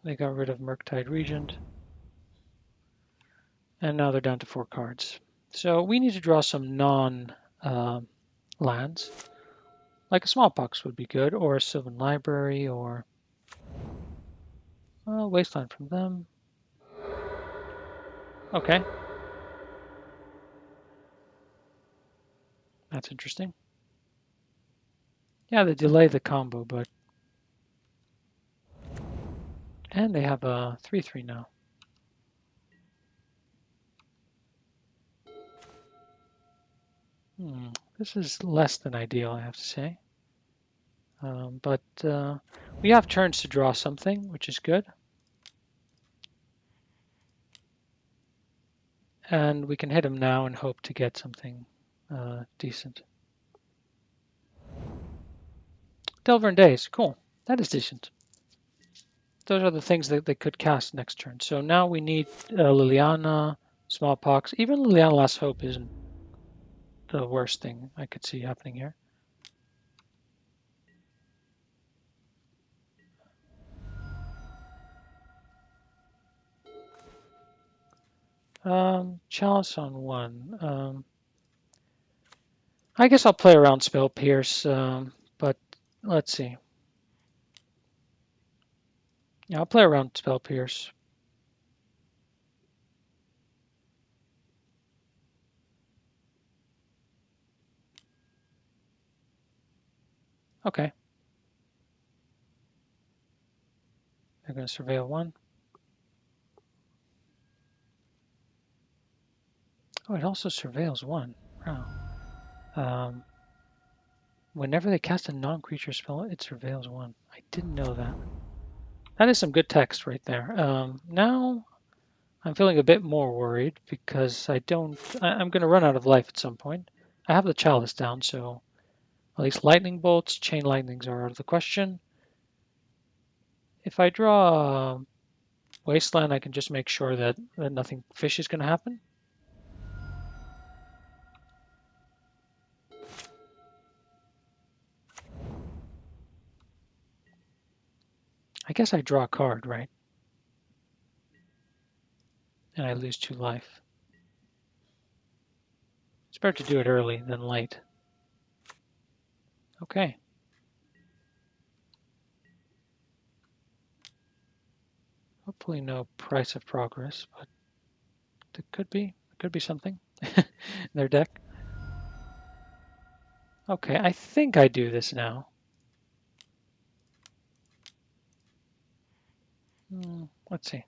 they got rid of Murktide Regent. And now they're down to 4 cards. So we need to draw some non-lands. Like a Smallpox would be good, or a Sylvan Library, or Wasteland from them. Okay. That's interesting. Yeah, they delay the combo, but and they have a 3/3 now. This is less than ideal, I have to say. But we have turns to draw something, which is good. And we can hit him now and hope to get something decent. Delver and Days, cool. That is decent. Those are the things that they could cast next turn. So now we need Liliana, Smallpox. Even Liliana Last Hope isn't the worst thing I could see happening here. Chalice on 1. I guess I'll play around Spell Pierce, but let's see. Yeah, I'll play around Spell Pierce. Okay. They're going to Surveil 1. Oh, it also surveils 1. Wow. Whenever they cast a non-creature spell, it surveils 1. I didn't know that. That is some good text right there. Now I'm feeling a bit more worried because I'm going to run out of life at some point. I have the Chalice down, so at least Lightning Bolts, Chain Lightnings are out of the question. If I draw Wasteland, I can just make sure that nothing fishy is going to happen. I guess I draw a card, right? And I lose 2 life. It's better to do it early than late. Okay. Hopefully no Price of Progress, but it could be. It could be something in their deck. Okay, I think I do this now. Let's see.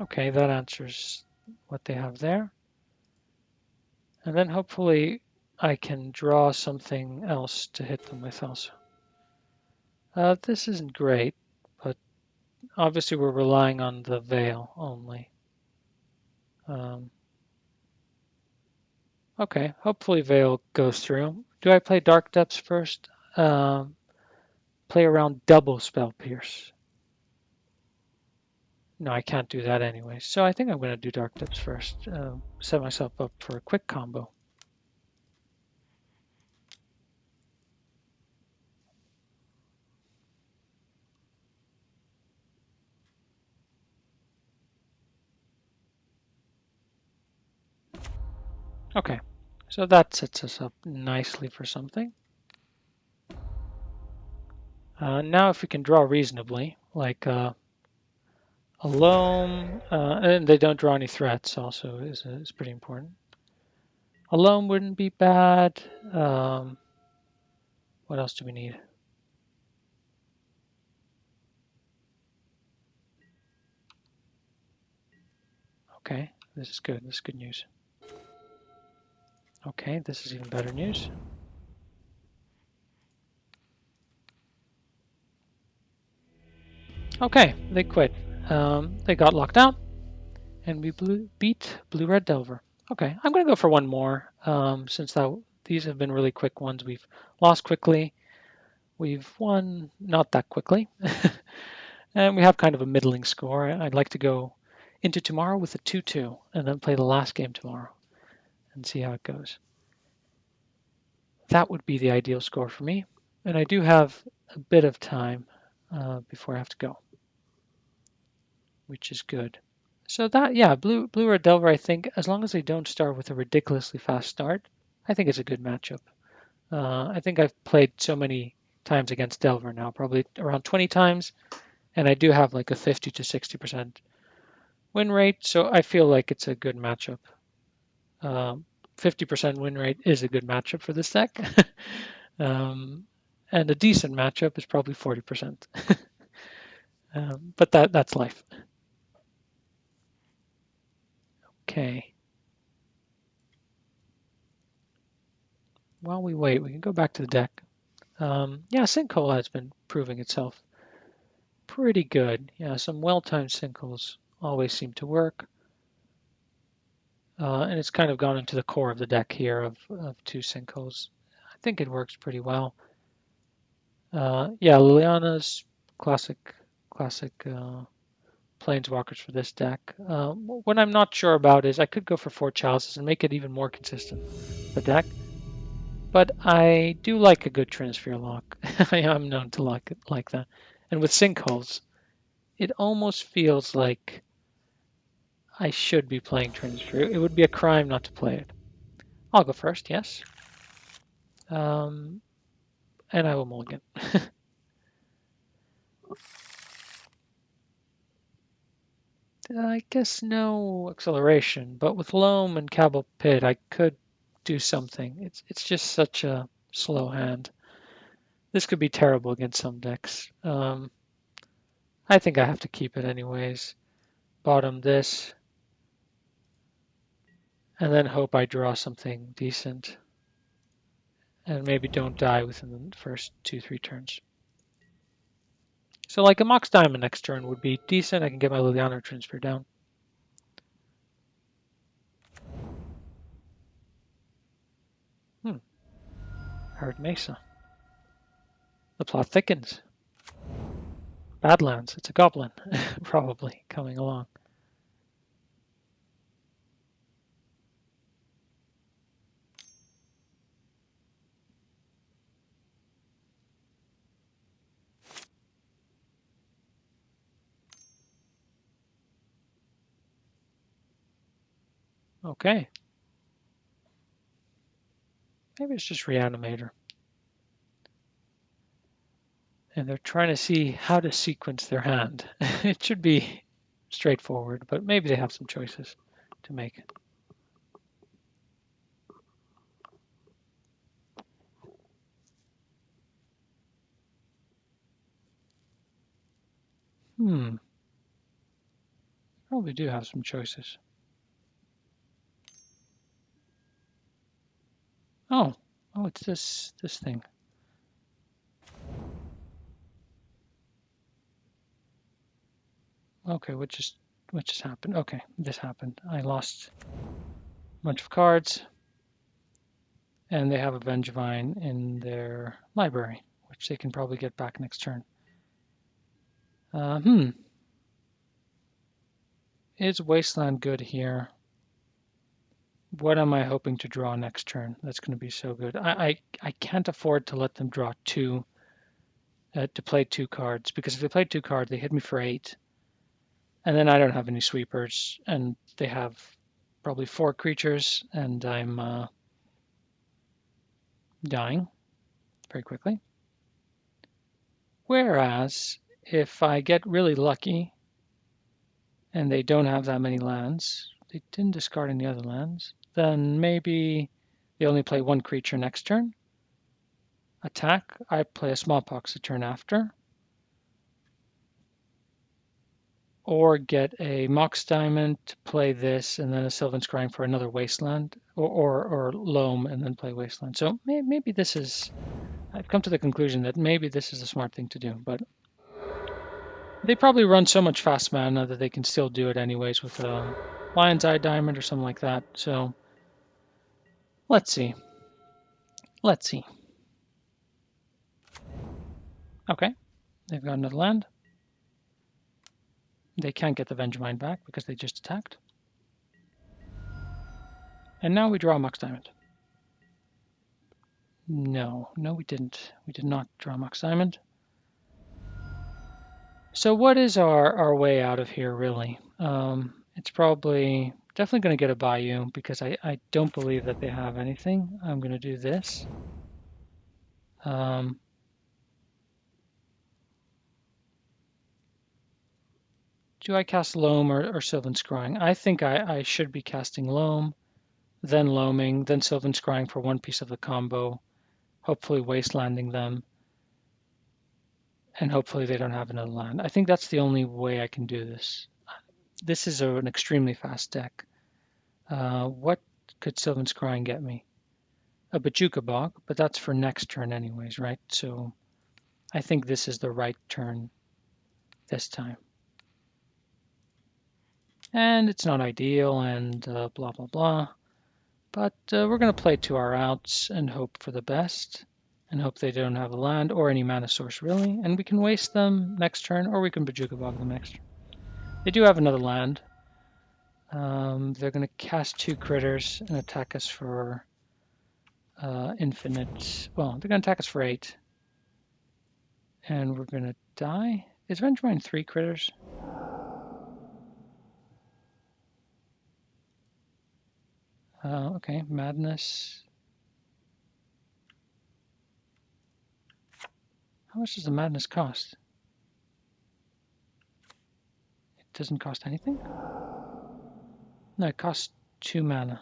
Okay, that answers what they have there. And then hopefully I can draw something else to hit them with also. This isn't great, but obviously we're relying on the Veil only. Okay, hopefully Veil goes through. Do I play Dark Depths first? Play around double Spell Pierce. No, I can't do that anyway. So I think I'm going to do Dark Depths first. Set myself up for a quick combo. Okay, so that sets us up nicely for something. Now if we can draw reasonably, like a loam, and they don't draw any threats also is pretty important. A loam wouldn't be bad. What else do we need? Okay, this is good. This is good news. Okay, this is even better news. Okay, they quit. They got locked out, and we beat Blue-Red Delver. Okay, I'm going to go for one more, since these have been really quick ones. We've lost quickly. We've won not that quickly. And we have kind of a middling score. I'd like to go into tomorrow with a 2-2 and then play the last game tomorrow and see how it goes. That would be the ideal score for me. And I do have a bit of time before I have to go, which is good. So that, yeah, Blue or Delver, I think, as long as they don't start with a ridiculously fast start, I think it's a good matchup. I think I've played so many times against Delver now, probably around 20 times, and I do have like a 50 to 60% win rate, so I feel like it's a good matchup 50% win rate is a good matchup for this deck. um, and a decent matchup is probably 40%. But that's life. Okay. While we wait, we can go back to the deck. Yeah, Sinkhole has been proving itself pretty good. Yeah, some well-timed sinkholes always seem to work. And it's kind of gone into the core of the deck here of 2 sinkholes. I think it works pretty well. Yeah, Liliana's classic planeswalkers for this deck. What I'm not sure about is I could go for 4 chalices and make it even more consistent, the deck. But I do like a good transfer lock. I am known to like that. And with sinkholes, it almost feels like I should be playing transfer. It would be a crime not to play it. I'll go first, yes. Um, and I will mulligan. I guess no acceleration, but with Loam and Cabal Pit, I could do something. It's just such a slow hand. This could be terrible against some decks. I think I have to keep it anyways. Bottom this, and then hope I draw something decent, and maybe don't die within the first 2-3 turns. So like a Mox Diamond next turn would be decent. I can get my Liliana transfer down. Hard Mesa. The plot thickens. Badlands. It's a goblin, probably coming along. Okay. Maybe it's just Reanimator. And they're trying to see how to sequence their hand. It should be straightforward, but maybe they have some choices to make. Probably do have some choices. Oh, it's this thing. Okay, what just happened? Okay, this happened. I lost a bunch of cards, and they have a Vengevine in their library, which they can probably get back next turn. Is Wasteland good here? What am I hoping to draw next turn? That's going to be so good. I can't afford to let them draw 2, to play 2 cards, because if they play 2 cards, they hit me for 8. And then I don't have any sweepers, and they have probably 4 creatures, and I'm dying very quickly. Whereas if I get really lucky and they don't have that many lands, they didn't discard any other lands, then maybe they only play 1 creature next turn. Attack, I play a smallpox the turn after. Or get a Mox Diamond to play this, and then a Sylvan Scrying for another Wasteland, or Loam and then play Wasteland. So maybe this is, I've come to the conclusion that maybe this is a smart thing to do, but they probably run so much fast mana that they can still do it anyways with a Lion's Eye Diamond or something like that. So let's see. Okay, they've got another land. They can't get the Vengevine back because they just attacked. And now we draw a Mox Diamond. No, we didn't. We did not draw Mox Diamond. So what is our way out of here, really? It's probably definitely going to get a Bayou because I don't believe that they have anything. I'm going to do this. Do I cast Loam or Sylvan Scrying? I think I should be casting Loam. then loaming, then sylvan scrying for one piece of the combo, hopefully wastelanding them, and hopefully they don't have another land. I think that's the only way I can do this. This is an extremely fast deck. What could sylvan scrying get me? A Bajuka Bog, but that's for next turn anyways, right? So I think this is the right turn this time. And it's not ideal and blah, blah, blah. But we're going to play to our outs and hope for the best. And hope they don't have a land or any mana source, really. And we can waste them next turn, or we can Bajuka Bog them next turn. They do have another land. They're going to cast 2 critters and attack us for infinite. Well, they're going to attack us for 8. And we're going to die. Is Vengemind 3 critters? Okay, Madness. How much does the Madness cost? It doesn't cost anything? No, it costs 2 mana.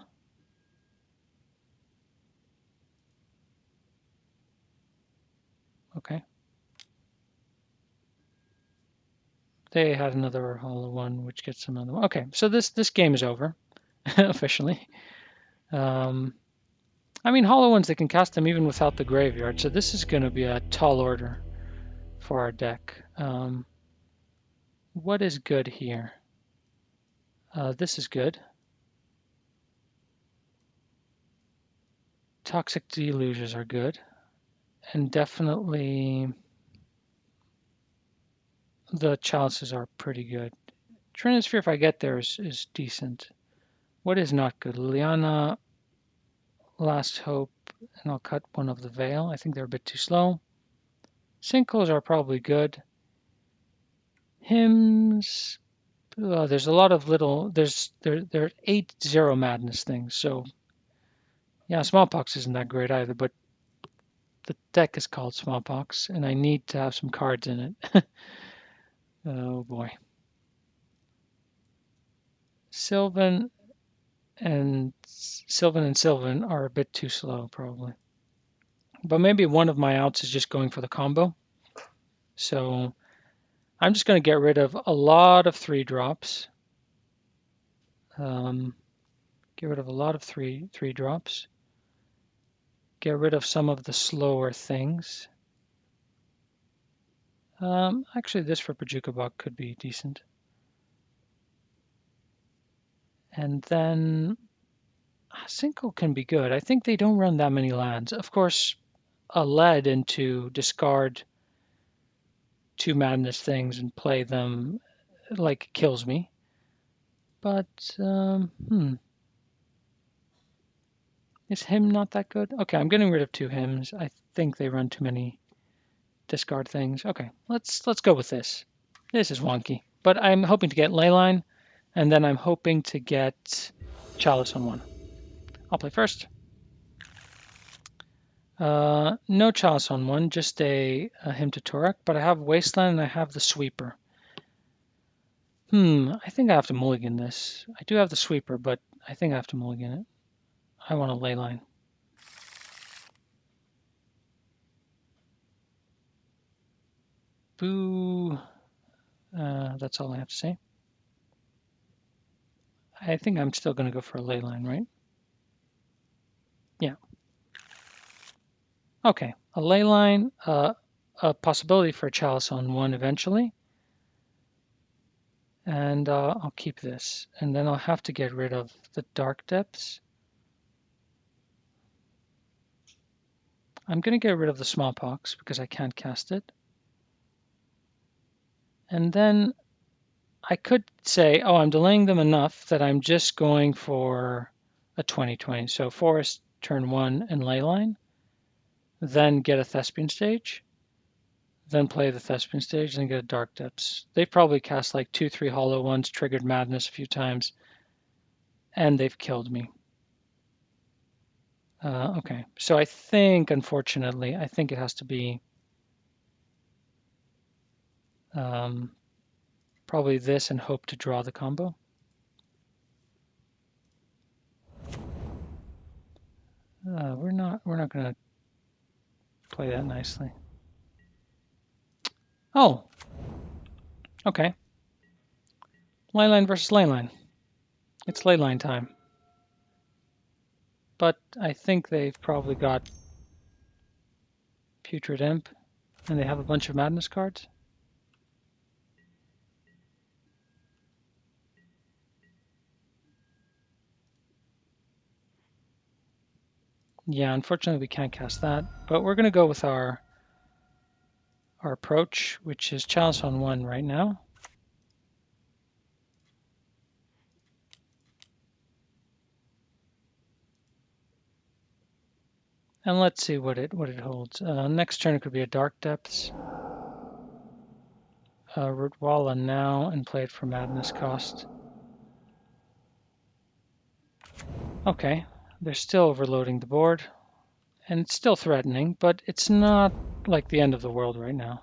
Okay. They had another hollow one, which gets another one. Okay, so this game is over, officially. I mean, hollow ones, they can cast them even without the graveyard, so this is going to be a tall order for our deck. What is good here? This is good. Toxic Deluges are good. And definitely the chalices are pretty good. Trinisphere, if I get there, is decent. What is not good? Liliana, Last Hope, and I'll cut one of the Veil. I think they're a bit too slow. Sinkholes are probably good. Hymns, there's a lot of little, there are 8 Zero Madness things, so yeah, Smallpox isn't that great either, but the deck is called Smallpox, and I need to have some cards in it. Oh boy. Sylvan and Sylvan are a bit too slow, probably. But maybe one of my outs is just going for the combo. So I'm just going to get rid of a lot of 3-drops. Get rid of a lot of three drops. Get rid of some of the slower things. Actually, this for Pajuka Bog could be decent. And then Cinco can be good. I think they don't run that many lands. Of course, a lead into discard 2 madness things and play them like kills me. But is him not that good? Okay, I'm getting rid of 2 hymns. I think they run too many discard things. Okay, let's go with this. This is wonky, but I'm hoping to get Leyline, and then I'm hoping to get Chalice on 1. I'll play first. No Chalice on 1, just a Hymn to Torek, but I have Wasteland and I have the Sweeper. I think I have to mulligan this. I do have the Sweeper, but I think I have to mulligan it. I want a Leyline. Boo. That's all I have to say. I think I'm still going to go for a Leyline, right? Yeah. Okay, a Leyline, a possibility for a Chalice on 1 eventually. And I'll keep this. And then I'll have to get rid of the Dark Depths. I'm going to get rid of the Smallpox because I can't cast it. And then I could say, oh, I'm delaying them enough that I'm just going for a 20/20. So Forest, turn 1, and Leyline. Then get a Thespian Stage. Then play the Thespian Stage, then get a Dark Depths. They've probably cast like 2-3 hollow ones, triggered Madness a few times, and they've killed me. Okay, so I think, unfortunately, I think it has to be probably this and hope to draw the combo. We're not going to play that nicely. Oh, okay. Leyline versus Leyline. It's Leyline time. But I think they've probably got Putrid Imp, and they have a bunch of Madness cards. Yeah, unfortunately we can't cast that, but we're going to go with our approach, which is Chalice on 1 right now. And let's see what it holds. Next turn it could be a Dark Depths. Rootwalla now and play it for Madness cost. Okay, they're still overloading the board, and it's still threatening, but it's not like the end of the world right now.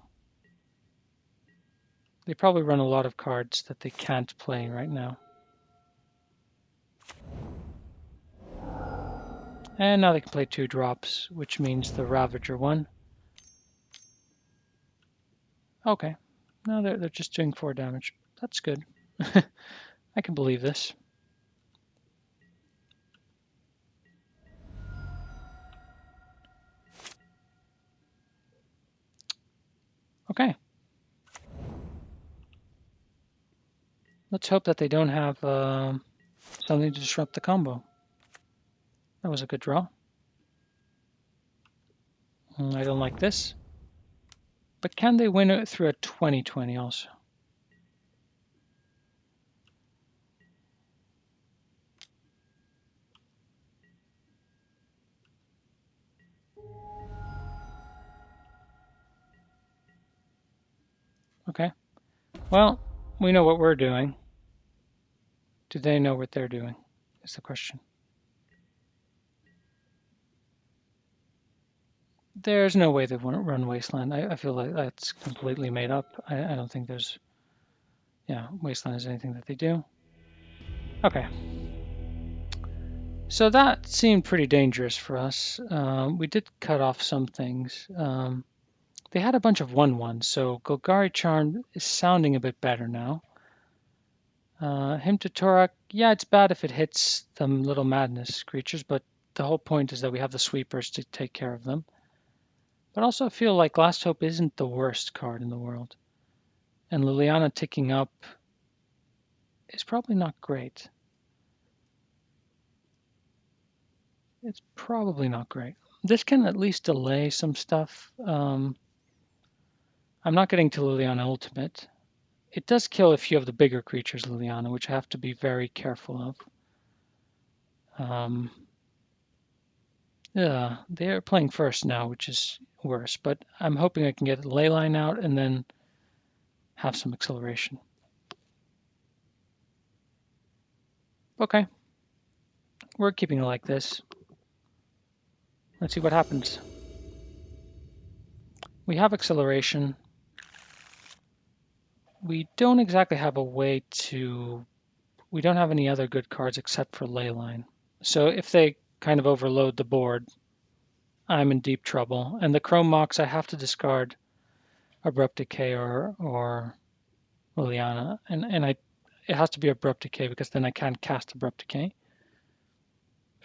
They probably run a lot of cards that they can't play right now. And now they can play 2 drops, which means the Ravager 1. Okay, no, they're just doing 4 damage. That's good. I can believe this. Okay. Let's hope that they don't have something to disrupt the combo. That was a good draw. I don't like this. But can they win it through a 20/20 also? Okay. Well, we know what we're doing. Do they know what they're doing? Is the question. There's no way they won't run Wasteland. I feel like that's completely made up. I don't think there's... Yeah, Wasteland is anything that they do. Okay. So that seemed pretty dangerous for us. We did cut off some things. They had a bunch of 1/1s, so Golgari Charm is sounding a bit better now. Hymn to Torak, yeah, it's bad if it hits them little madness creatures, but the whole point is that we have the sweepers to take care of them. But also I feel like Last Hope isn't the worst card in the world. And Liliana ticking up is probably not great. It's probably not great. This can at least delay some stuff. I'm not getting to Liliana Ultimate. It does kill a few of the bigger creatures, Liliana, which I have to be very careful of. Yeah, they're playing first now, which is worse, but I'm hoping I can get the Leyline out and then have some acceleration. Okay, we're keeping it like this. Let's see what happens. We have acceleration. We don't exactly have a way to... We don't have any other good cards except for Leyline. So if they kind of overload the board, I'm in deep trouble. And the Chrome Mox, I have to discard Abrupt Decay or Liliana. And it has to be Abrupt Decay because then I can't cast Abrupt Decay.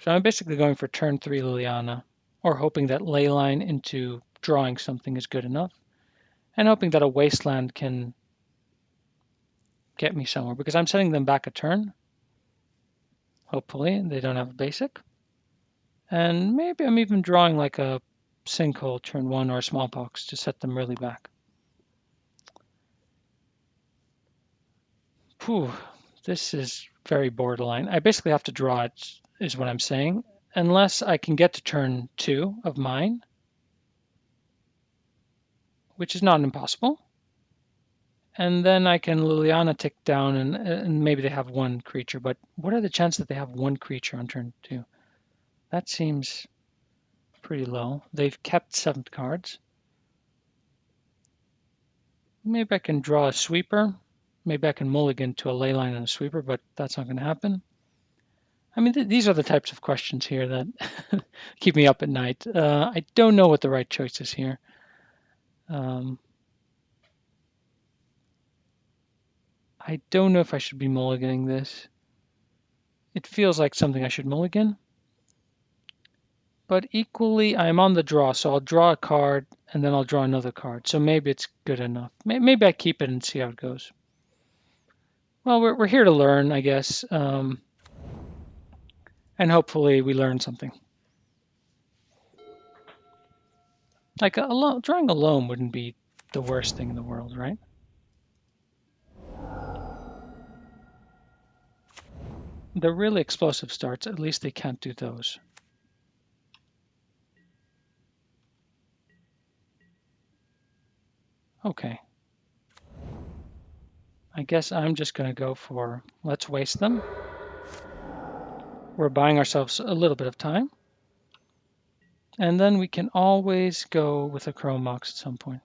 So I'm basically going for turn 3 Liliana, or hoping that Leyline into drawing something is good enough, and hoping that a Wasteland can get me somewhere, because I'm sending them back a turn. Hopefully they don't have a basic. And maybe I'm even drawing like a Sinkhole turn 1 or a Smallpox to set them really back. Whew, this is very borderline. I basically have to draw it, is what I'm saying, unless I can get to turn 2 of mine, which is not impossible. And then I can Liliana tick down and maybe they have 1 creature. But what are the chances that they have 1 creature on turn 2? That seems pretty low. They've kept 7 cards. Maybe I can draw a sweeper. Maybe I can mulligan to a Leyline and a sweeper, but that's not going to happen. I mean, these are the types of questions here that keep me up at night. I don't know what the right choice is here. I don't know if I should be mulliganing this. It feels like something I should mulligan. But equally, I'm on the draw, so I'll draw a card, and then I'll draw another card. So maybe it's good enough. Maybe I keep it and see how it goes. Well, we're here to learn, I guess. And hopefully we learn something. Like drawing a loam wouldn't be the worst thing in the world, right? The really explosive starts, at least they can't do those. Okay. I guess I'm just going to go for let's waste them. We're buying ourselves a little bit of time. And then we can always go with a chrome mox at some point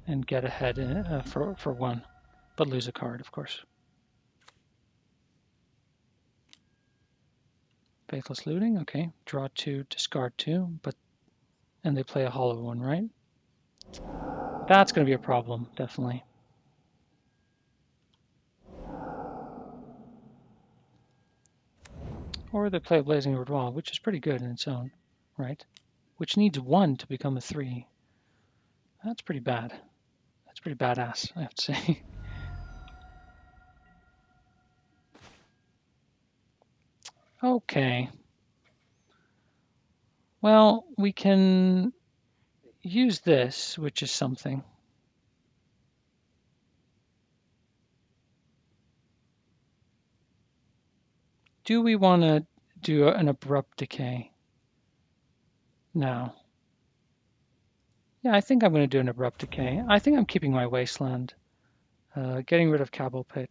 and get ahead for one, but lose a card, of course. Faithless Looting, okay. Draw 2, discard 2, and they play a hollow one, right? That's going to be a problem, definitely. Or they play a Blazing Root Wall, which is pretty good in its own, right? Which needs 1 to become a 3. That's pretty bad. That's pretty badass, I have to say. Okay. Well, we can use this, which is something. Do we want to do an abrupt decay now? Yeah, I think I'm going to do an abrupt decay. I think I'm keeping my wasteland, getting rid of Cabal Pit,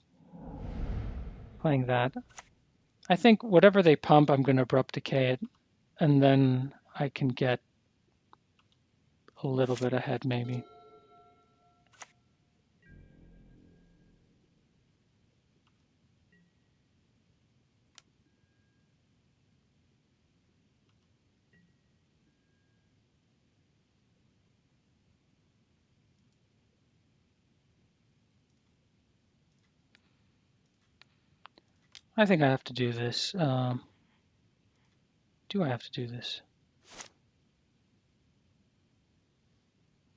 playing that. I think whatever they pump, I'm going to abrupt decay it, and then I can get a little bit ahead maybe. I think I have to do this. Do I have to do this?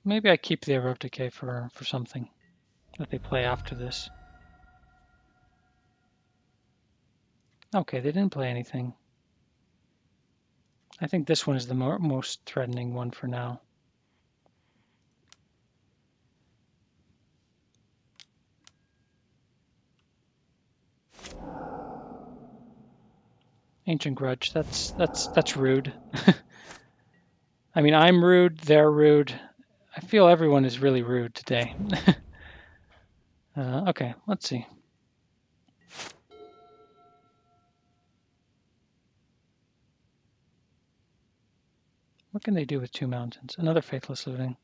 Maybe I keep the abrupt decay for something that they play after this. Okay, they didn't play anything. I think this one is the most threatening one for now. Ancient Grudge. That's rude. I mean, I'm rude. They're rude. I feel everyone is really rude today. Okay, let's see. What can they do with 2 mountains? Another Faithless Looting.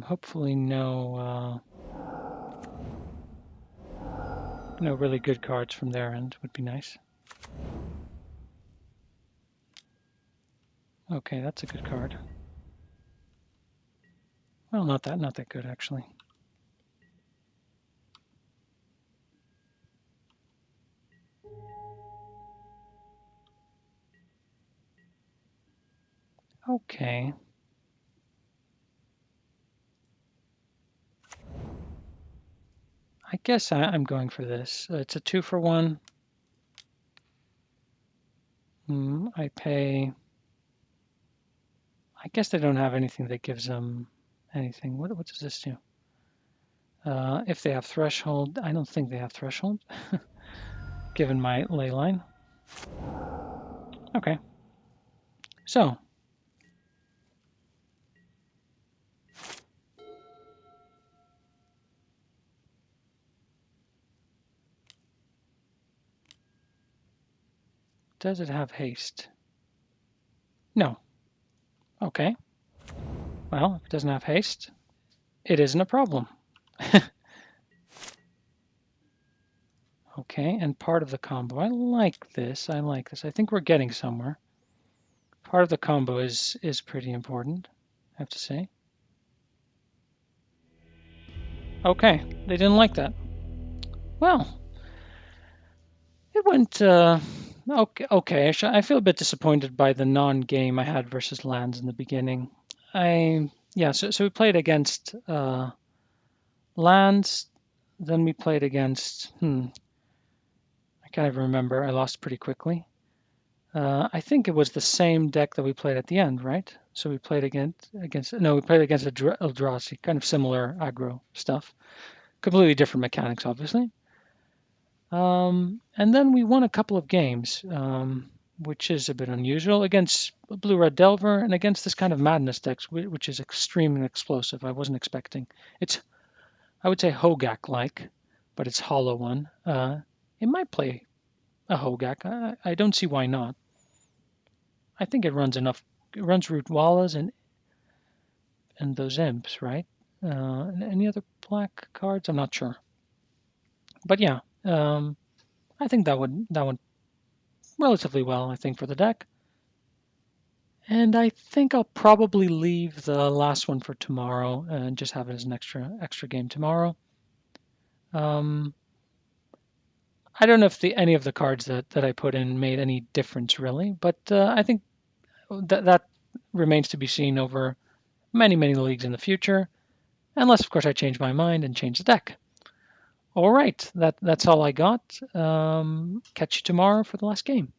Hopefully no really good cards from their end would be nice. Okay, that's a good card. Well, not that good actually. Okay. I guess I'm going for this. It's a 2-for-1. I pay. I guess they don't have anything that gives them anything. What does this do? If they have Threshold, I don't think they have Threshold, given my ley line. Okay. So. Does it have haste? No. Okay. Well, if it doesn't have haste, it isn't a problem. Okay, and part of the combo. I like this. I like this. I think we're getting somewhere. Part of the combo is pretty important, I have to say. Okay, they didn't like that. Well, it went okay. Okay, I feel a bit disappointed by the non-game I had versus lands in the beginning. Yeah. So we played against lands. Then we played against. I can't even remember. I lost pretty quickly. I think it was the same deck that we played at the end, right? So we played against no, we played against Eldrazi, kind of similar aggro stuff. Completely different mechanics, obviously. And then we won a couple of games, which is a bit unusual, against Blue Red Delver and against this kind of madness deck, which is extreme and explosive. I wasn't expecting. It's, I would say, Hogak-like, but it's hollow one. It might play a Hogak. I don't see why not. I think it runs enough. It runs Root Wallas and those imps, right? Any other black cards? I'm not sure. But yeah, I think that went relatively well. I think for the deck. And I think I'll probably leave the last one for tomorrow and just have it as an extra game tomorrow. Um, I don't know if any of the cards that I put in made any difference really, but I think that remains to be seen over many leagues in the future, unless of course I change my mind and change the deck. All right, that's all I got. Catch you tomorrow for the last game.